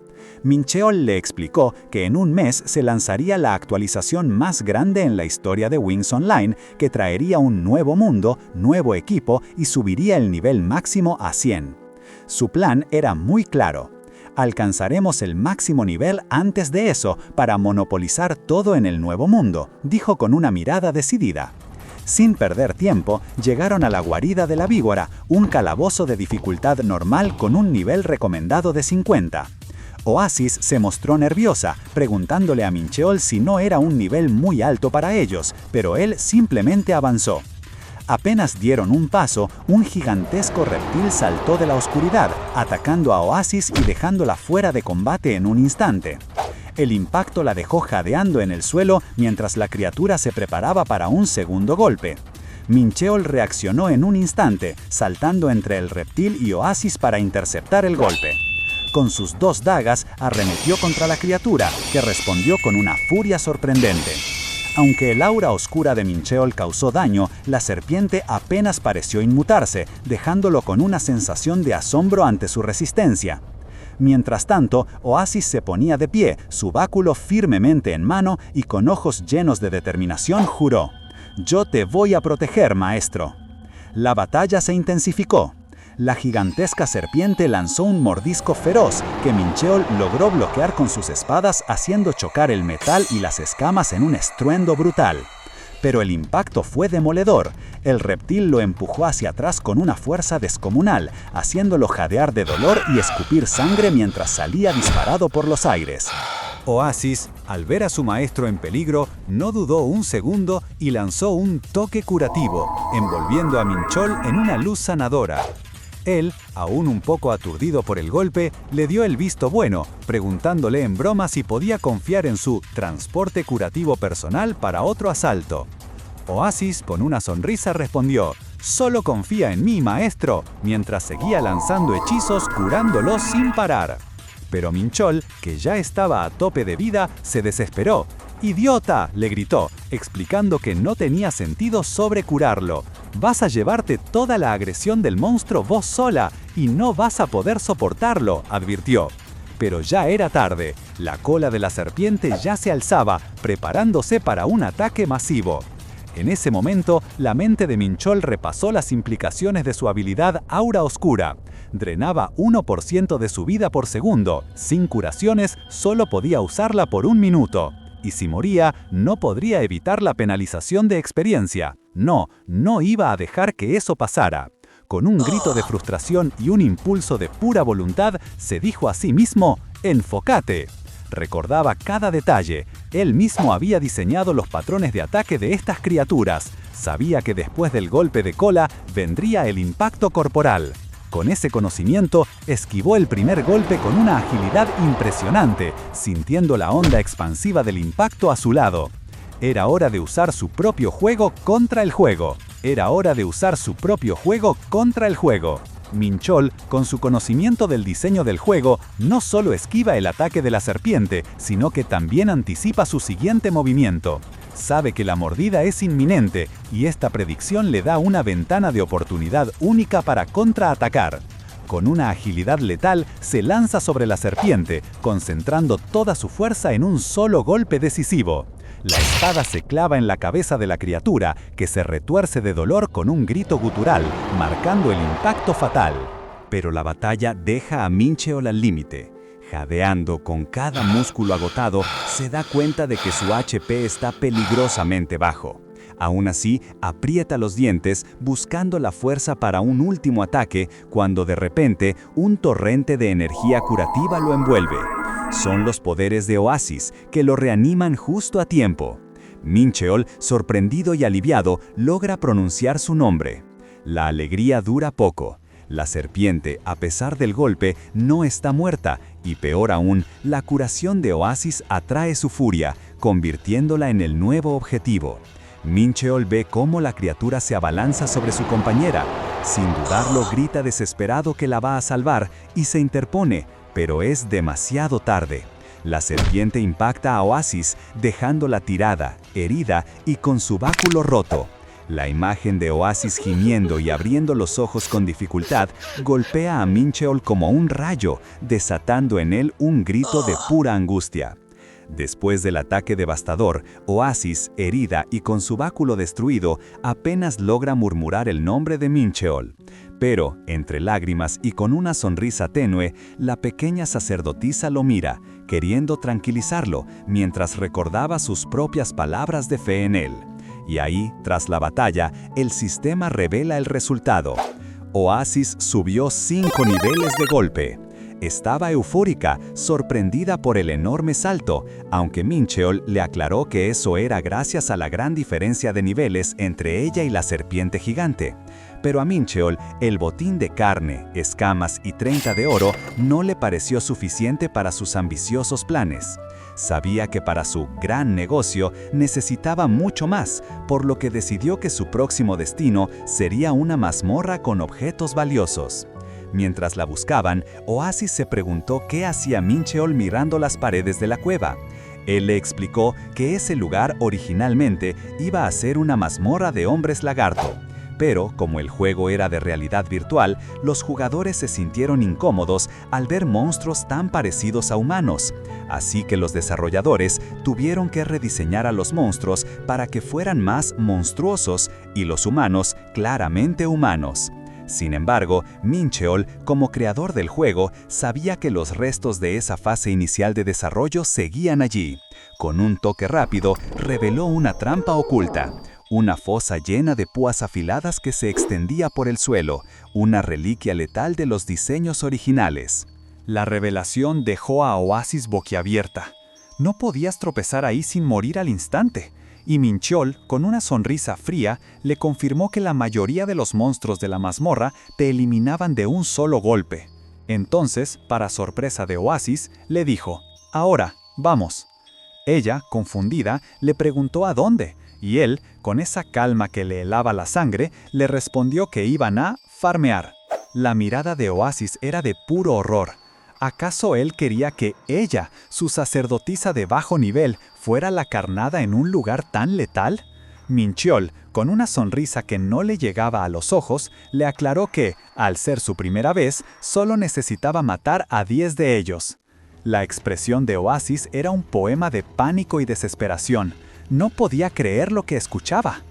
Mincheol le explicó que en un mes se lanzaría la actualización más grande en la historia de Wings Online, que traería un nuevo mundo, nuevo equipo y subiría el nivel máximo a 100. Su plan era muy claro. Alcanzaremos el máximo nivel antes de eso para monopolizar todo en el Nuevo Mundo, dijo con una mirada decidida. Sin perder tiempo, llegaron a la guarida de la víbora, un calabozo de dificultad normal con un nivel recomendado de 50. Oasis se mostró nerviosa, preguntándole a Mincheol si no era un nivel muy alto para ellos, pero él simplemente avanzó. Apenas dieron un paso, un gigantesco reptil saltó de la oscuridad, atacando a Oasis y dejándola fuera de combate en un instante. El impacto la dejó jadeando en el suelo mientras la criatura se preparaba para un segundo golpe. Mincheol reaccionó en un instante, saltando entre el reptil y Oasis para interceptar el golpe. Con sus 2 dagas arremetió contra la criatura, que respondió con una furia sorprendente. Aunque el aura oscura de Mincheol causó daño, la serpiente apenas pareció inmutarse, dejándolo con una sensación de asombro ante su resistencia. Mientras tanto, Oasis se ponía de pie, su báculo firmemente en mano y con ojos llenos de determinación juró: «Yo te voy a proteger, maestro». La batalla se intensificó. La gigantesca serpiente lanzó un mordisco feroz que Mincheol logró bloquear con sus espadas, haciendo chocar el metal y las escamas en un estruendo brutal. Pero el impacto fue demoledor. El reptil lo empujó hacia atrás con una fuerza descomunal, haciéndolo jadear de dolor y escupir sangre mientras salía disparado por los aires. Oasis, al ver a su maestro en peligro, no dudó un segundo y lanzó un toque curativo, envolviendo a Mincheol en una luz sanadora. Él, aún un poco aturdido por el golpe, le dio el visto bueno, preguntándole en broma si podía confiar en su transporte curativo personal para otro asalto. Oasis, con una sonrisa, respondió: «Solo confía en mí, maestro», mientras seguía lanzando hechizos curándolos sin parar. Pero Mincheol, que ya estaba a tope de vida, se desesperó. «¡Idiota!», le gritó, explicando que no tenía sentido sobrecurarlo. «Vas a llevarte toda la agresión del monstruo vos sola y no vas a poder soportarlo», advirtió. Pero ya era tarde. La cola de la serpiente ya se alzaba, preparándose para un ataque masivo. En ese momento, la mente de Mincheol repasó las implicaciones de su habilidad Aura Oscura. Drenaba 1% de su vida por segundo. Sin curaciones, solo podía usarla por 1 minuto. Y si moría, no podría evitar la penalización de experiencia. No iba a dejar que eso pasara. Con un grito de frustración y un impulso de pura voluntad, se dijo a sí mismo: «¡Enfócate!». Recordaba cada detalle. Él mismo había diseñado los patrones de ataque de estas criaturas. Sabía que después del golpe de cola vendría el impacto corporal. Con ese conocimiento, esquivó el primer golpe con una agilidad impresionante, sintiendo la onda expansiva del impacto a su lado. Era hora de usar su propio juego contra el juego. Era hora de usar su propio juego contra el juego. Mincheol, con su conocimiento del diseño del juego, no solo esquiva el ataque de la serpiente, sino que también anticipa su siguiente movimiento. Sabe que la mordida es inminente y esta predicción le da una ventana de oportunidad única para contraatacar. Con una agilidad letal, se lanza sobre la serpiente, concentrando toda su fuerza en un solo golpe decisivo. La espada se clava en la cabeza de la criatura, que se retuerce de dolor con un grito gutural, marcando el impacto fatal. Pero la batalla deja a Mincheol al límite. Jadeando con cada músculo agotado, se da cuenta de que su HP está peligrosamente bajo. Aún así, aprieta los dientes buscando la fuerza para un último ataque cuando de repente un torrente de energía curativa lo envuelve. Son los poderes de Oasis que lo reaniman justo a tiempo. Mincheol, sorprendido y aliviado, logra pronunciar su nombre. La alegría dura poco. La serpiente, a pesar del golpe, no está muerta y peor aún, la curación de Oasis atrae su furia, convirtiéndola en el nuevo objetivo. Mincheol ve cómo la criatura se abalanza sobre su compañera. Sin dudarlo, grita desesperado que la va a salvar y se interpone, pero es demasiado tarde. La serpiente impacta a Oasis, dejándola tirada, herida y con su báculo roto. La imagen de Oasis gimiendo y abriendo los ojos con dificultad golpea a Mincheol como un rayo, desatando en él un grito de pura angustia. Después del ataque devastador, Oasis, herida y con su báculo destruido, apenas logra murmurar el nombre de Mincheol. Pero, entre lágrimas y con una sonrisa tenue, la pequeña sacerdotisa lo mira, queriendo tranquilizarlo, mientras recordaba sus propias palabras de fe en él. Y ahí, tras la batalla, el sistema revela el resultado. Oasis subió 5 niveles de golpe. Estaba eufórica, sorprendida por el enorme salto, aunque Mincheol le aclaró que eso era gracias a la gran diferencia de niveles entre ella y la serpiente gigante. Pero a Mincheol, el botín de carne, escamas y 30 de oro no le pareció suficiente para sus ambiciosos planes. Sabía que para su gran negocio necesitaba mucho más, por lo que decidió que su próximo destino sería una mazmorra con objetos valiosos. Mientras la buscaban, Oasis se preguntó qué hacía Mincheol mirando las paredes de la cueva. Él le explicó que ese lugar originalmente iba a ser una mazmorra de hombres lagarto. Pero, como el juego era de realidad virtual, los jugadores se sintieron incómodos al ver monstruos tan parecidos a humanos. Así que los desarrolladores tuvieron que rediseñar a los monstruos para que fueran más monstruosos y los humanos claramente humanos. Sin embargo, Mincheol, como creador del juego, sabía que los restos de esa fase inicial de desarrollo seguían allí. Con un toque rápido, reveló una trampa oculta. Una fosa llena de púas afiladas que se extendía por el suelo, una reliquia letal de los diseños originales. La revelación dejó a Oasis boquiabierta. No podías tropezar ahí sin morir al instante. Y Mincheol, con una sonrisa fría, le confirmó que la mayoría de los monstruos de la mazmorra te eliminaban de un solo golpe. Entonces, para sorpresa de Oasis, le dijo: «Ahora, vamos». Ella, confundida, le preguntó a dónde, y él, con esa calma que le helaba la sangre, le respondió que iban a farmear. La mirada de Oasis era de puro horror. ¿Acaso él quería que ella, su sacerdotisa de bajo nivel, fuera la carnada en un lugar tan letal? Mincheol, con una sonrisa que no le llegaba a los ojos, le aclaró que, al ser su primera vez, solo necesitaba matar a 10 de ellos. La expresión de Oasis era un poema de pánico y desesperación. No podía creer lo que escuchaba.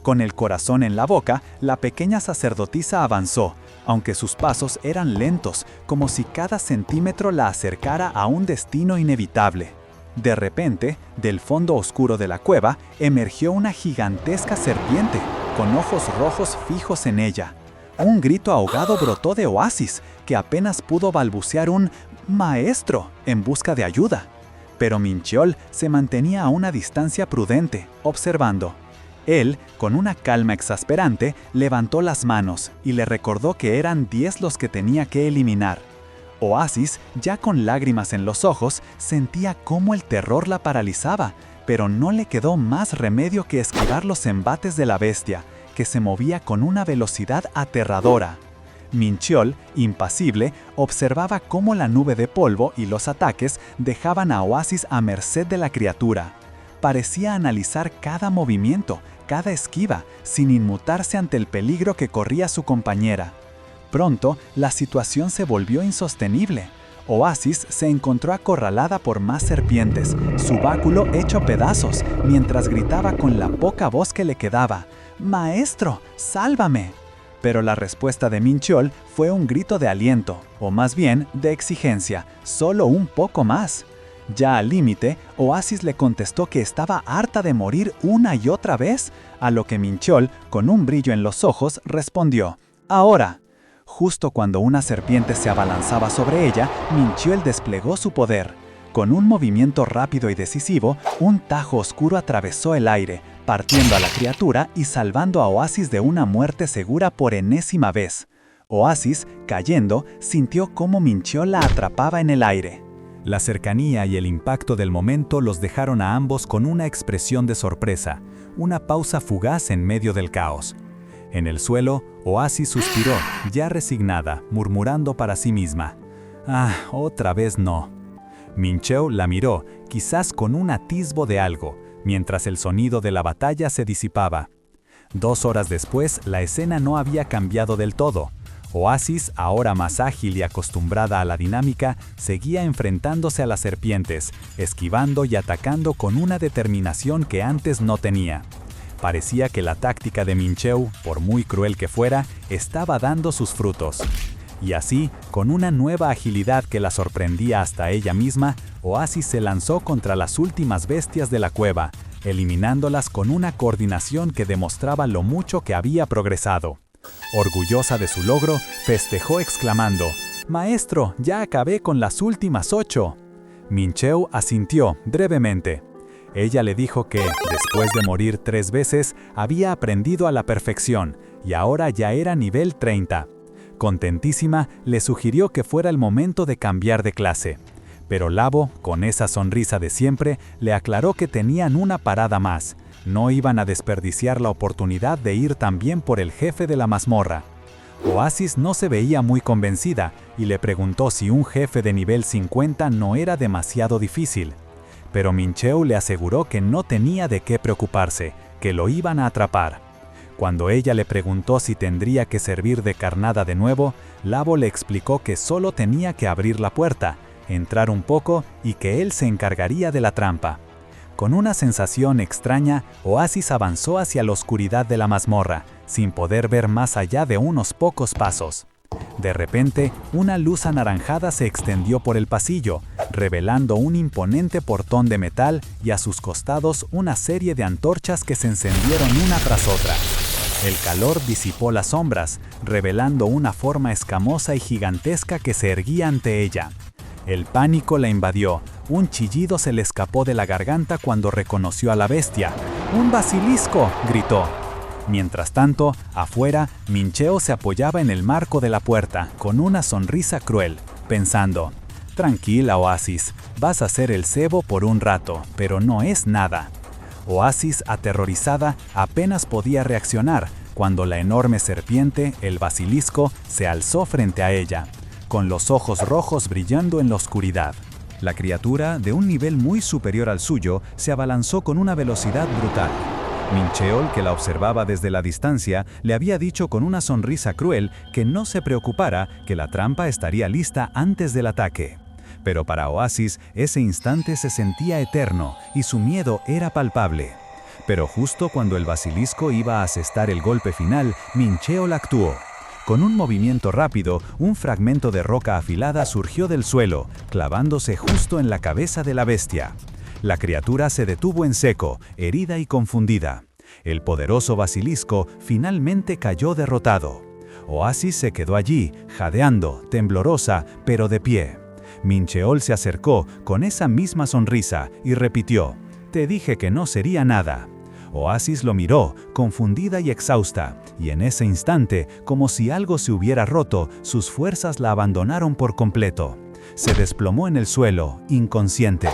Con el corazón en la boca, la pequeña sacerdotisa avanzó, aunque sus pasos eran lentos, como si cada centímetro la acercara a un destino inevitable. De repente, del fondo oscuro de la cueva, emergió una gigantesca serpiente, con ojos rojos fijos en ella. Un grito ahogado brotó de Oasis, que apenas pudo balbucear un «maestro» en busca de ayuda. Pero Mincheol se mantenía a una distancia prudente, observando. Él, con una calma exasperante, levantó las manos y le recordó que eran 10 los que tenía que eliminar. Oasis, ya con lágrimas en los ojos, sentía cómo el terror la paralizaba, pero no le quedó más remedio que esquivar los embates de la bestia, que se movía con una velocidad aterradora. Mincheol, impasible, observaba cómo la nube de polvo y los ataques dejaban a Oasis a merced de la criatura. Parecía analizar cada movimiento, cada esquiva, sin inmutarse ante el peligro que corría su compañera. Pronto, la situación se volvió insostenible. Oasis se encontró acorralada por más serpientes, su báculo hecho pedazos, mientras gritaba con la poca voz que le quedaba: «¡Maestro, sálvame!». Pero la respuesta de Mincheol fue un grito de aliento, o más bien de exigencia: «Solo un poco más». Ya al límite, Oasis le contestó que estaba harta de morir una y otra vez, a lo que Mincheol, con un brillo en los ojos, respondió: «Ahora». Justo cuando una serpiente se abalanzaba sobre ella, Mincheol desplegó su poder. Con un movimiento rápido y decisivo, un tajo oscuro atravesó el aire, partiendo a la criatura y salvando a Oasis de una muerte segura por enésima vez. Oasis, cayendo, sintió cómo Mincheol la atrapaba en el aire. La cercanía y el impacto del momento los dejaron a ambos con una expresión de sorpresa, una pausa fugaz en medio del caos. En el suelo, Oasis suspiró, ya resignada, murmurando para sí misma: «Ah, otra vez no». Mincheol la miró, quizás con un atisbo de algo, mientras el sonido de la batalla se disipaba. 2 horas después, la escena no había cambiado del todo. Oasis, ahora más ágil y acostumbrada a la dinámica, seguía enfrentándose a las serpientes, esquivando y atacando con una determinación que antes no tenía. Parecía que la táctica de Mincheu, por muy cruel que fuera, estaba dando sus frutos. Y así, con una nueva agilidad que la sorprendía hasta ella misma, Oasis se lanzó contra las últimas bestias de la cueva, eliminándolas con una coordinación que demostraba lo mucho que había progresado. Orgullosa de su logro, festejó exclamando: «Maestro, ya acabé con las últimas 8». Mincheu asintió brevemente. Ella le dijo que, después de morir 3 veces, había aprendido a la perfección, y ahora ya era nivel 30. Contentísima, le sugirió que fuera el momento de cambiar de clase. Pero Labo, con esa sonrisa de siempre, le aclaró que tenían una parada más. No iban a desperdiciar la oportunidad de ir también por el jefe de la mazmorra. Oasis no se veía muy convencida y le preguntó si un jefe de nivel 50 no era demasiado difícil. Pero Mincheu le aseguró que no tenía de qué preocuparse, que lo iban a atrapar. Cuando ella le preguntó si tendría que servir de carnada de nuevo, Labo le explicó que solo tenía que abrir la puerta, entrar un poco y que él se encargaría de la trampa. Con una sensación extraña, Oasis avanzó hacia la oscuridad de la mazmorra, sin poder ver más allá de unos pocos pasos. De repente, una luz anaranjada se extendió por el pasillo, revelando un imponente portón de metal y a sus costados una serie de antorchas que se encendieron una tras otra. El calor disipó las sombras, revelando una forma escamosa y gigantesca que se erguía ante ella. El pánico la invadió. Un chillido se le escapó de la garganta cuando reconoció a la bestia. ¡Un basilisco!, gritó. Mientras tanto, afuera, Mincheu se apoyaba en el marco de la puerta, con una sonrisa cruel, pensando: «Tranquila, Oasis, vas a ser el cebo por un rato, pero no es nada». Oasis, aterrorizada, apenas podía reaccionar cuando la enorme serpiente, el basilisco, se alzó frente a ella, con los ojos rojos brillando en la oscuridad. La criatura, de un nivel muy superior al suyo, se abalanzó con una velocidad brutal. Mincheu, que la observaba desde la distancia, le había dicho con una sonrisa cruel que no se preocupara, que la trampa estaría lista antes del ataque. Pero para Oasis, ese instante se sentía eterno y su miedo era palpable. Pero justo cuando el basilisco iba a asestar el golpe final, Mincheu actuó. Con un movimiento rápido, un fragmento de roca afilada surgió del suelo, clavándose justo en la cabeza de la bestia. La criatura se detuvo en seco, herida y confundida. El poderoso basilisco finalmente cayó derrotado. Oasis se quedó allí, jadeando, temblorosa, pero de pie. Mincheu se acercó con esa misma sonrisa y repitió: «Te dije que no sería nada». Oasis lo miró, confundida y exhausta, y en ese instante, como si algo se hubiera roto, sus fuerzas la abandonaron por completo. Se desplomó en el suelo, inconsciente.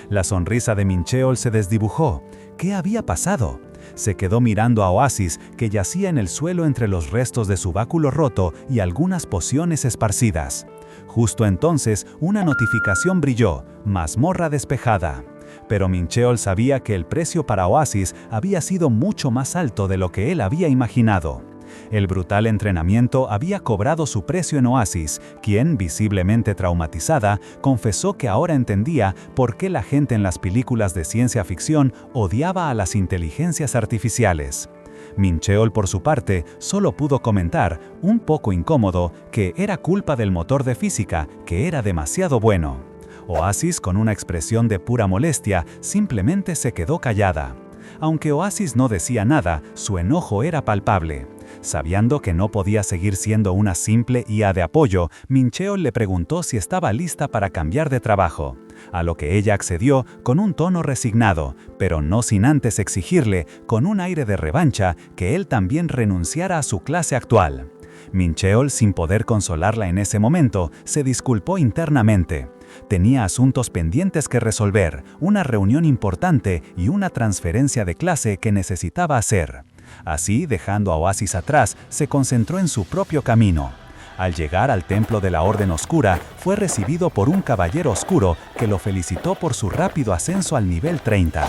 La sonrisa de Mincheu se desdibujó. ¿Qué había pasado? Se quedó mirando a Oasis, que yacía en el suelo entre los restos de su báculo roto y algunas pociones esparcidas. Justo entonces, una notificación brilló: mazmorra despejada. Pero Mincheu sabía que el precio para Oasis había sido mucho más alto de lo que él había imaginado. El brutal entrenamiento había cobrado su precio en Oasis, quien, visiblemente traumatizada, confesó que ahora entendía por qué la gente en las películas de ciencia ficción odiaba a las inteligencias artificiales. Mincheu, por su parte, solo pudo comentar, un poco incómodo, que era culpa del motor de física, que era demasiado bueno. Oasis, con una expresión de pura molestia, simplemente se quedó callada. Aunque Oasis no decía nada, su enojo era palpable. Sabiendo que no podía seguir siendo una simple IA de apoyo, Mincheu le preguntó si estaba lista para cambiar de trabajo, a lo que ella accedió con un tono resignado, pero no sin antes exigirle, con un aire de revancha, que él también renunciara a su clase actual. Mincheu, sin poder consolarla en ese momento, se disculpó internamente. Tenía asuntos pendientes que resolver, una reunión importante y una transferencia de clase que necesitaba hacer. Así, dejando a Oasis atrás, se concentró en su propio camino. Al llegar al templo de la Orden Oscura, fue recibido por un caballero oscuro que lo felicitó por su rápido ascenso al nivel 30.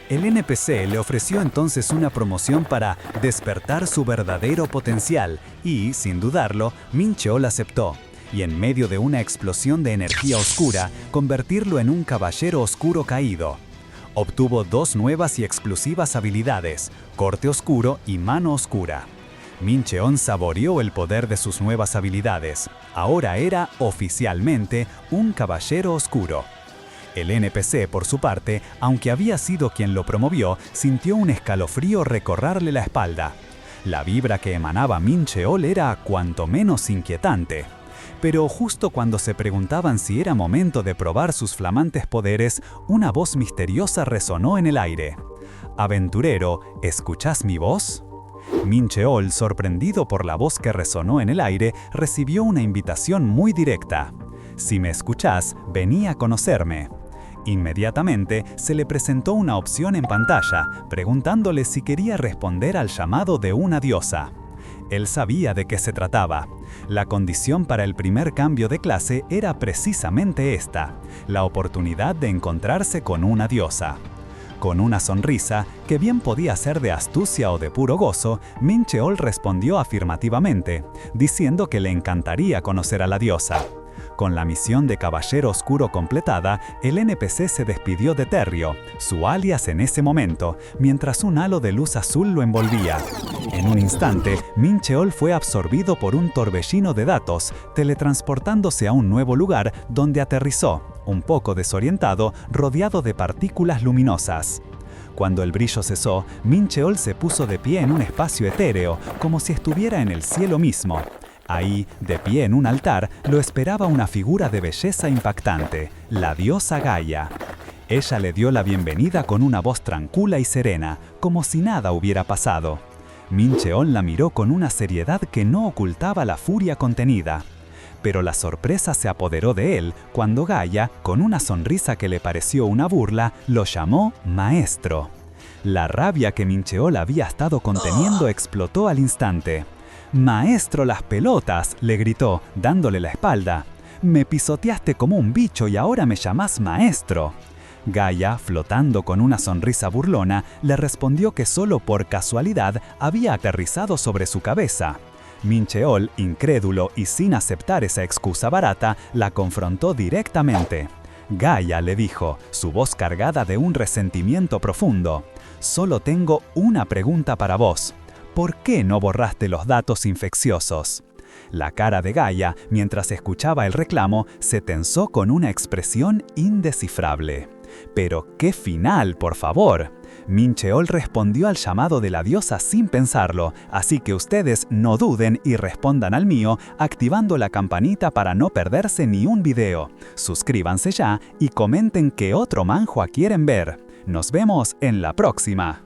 El NPC le ofreció entonces una promoción para despertar su verdadero potencial y, sin dudarlo, Mincheu la aceptó. Y en medio de una explosión de energía oscura, convertirlo en un caballero oscuro caído. Obtuvo 2 nuevas y exclusivas habilidades, Corte Oscuro y Mano Oscura. Mincheon saboreó el poder de sus nuevas habilidades. Ahora era, oficialmente, un Caballero Oscuro. El NPC, por su parte, aunque había sido quien lo promovió, sintió un escalofrío recorrerle la espalda. La vibra que emanaba Mincheol era cuanto menos inquietante. Pero justo cuando se preguntaban si era momento de probar sus flamantes poderes, una voz misteriosa resonó en el aire. «Aventurero, ¿escuchás mi voz?». Mincheol, sorprendido por la voz que resonó en el aire, recibió una invitación muy directa. «Si me escuchás, vení a conocerme». Inmediatamente se le presentó una opción en pantalla, preguntándole si quería responder al llamado de una diosa. Él sabía de qué se trataba. La condición para el primer cambio de clase era precisamente esta, la oportunidad de encontrarse con una diosa. Con una sonrisa, que bien podía ser de astucia o de puro gozo, Mincheol respondió afirmativamente, diciendo que le encantaría conocer a la diosa. Con la misión de Caballero Oscuro completada, el NPC se despidió de Terrio, su alias en ese momento, mientras un halo de luz azul lo envolvía. En un instante, Mincheol fue absorbido por un torbellino de datos, teletransportándose a un nuevo lugar donde aterrizó, un poco desorientado, rodeado de partículas luminosas. Cuando el brillo cesó, Mincheol se puso de pie en un espacio etéreo, como si estuviera en el cielo mismo. Ahí, de pie en un altar, lo esperaba una figura de belleza impactante, la diosa Gaia. Ella le dio la bienvenida con una voz tranquila y serena, como si nada hubiera pasado. Mincheol la miró con una seriedad que no ocultaba la furia contenida. Pero la sorpresa se apoderó de él cuando Gaia, con una sonrisa que le pareció una burla, lo llamó maestro. La rabia que Mincheol había estado conteniendo explotó al instante. «Maestro las pelotas», le gritó, dándole la espalda. «Me pisoteaste como un bicho y ahora me llamás maestro». Gaia, flotando con una sonrisa burlona, le respondió que solo por casualidad había aterrizado sobre su cabeza. Mincheol, incrédulo y sin aceptar esa excusa barata, la confrontó directamente. Gaia le dijo, su voz cargada de un resentimiento profundo: «Solo tengo una pregunta para vos. ¿Por qué no borraste los datos infecciosos?». La cara de Gaia, mientras escuchaba el reclamo, se tensó con una expresión indescifrable. «Pero qué final, por favor». Mincheol respondió al llamado de la diosa sin pensarlo, así que ustedes no duden y respondan al mío activando la campanita para no perderse ni un video. Suscríbanse ya y comenten qué otro manhwa quieren ver. Nos vemos en la próxima.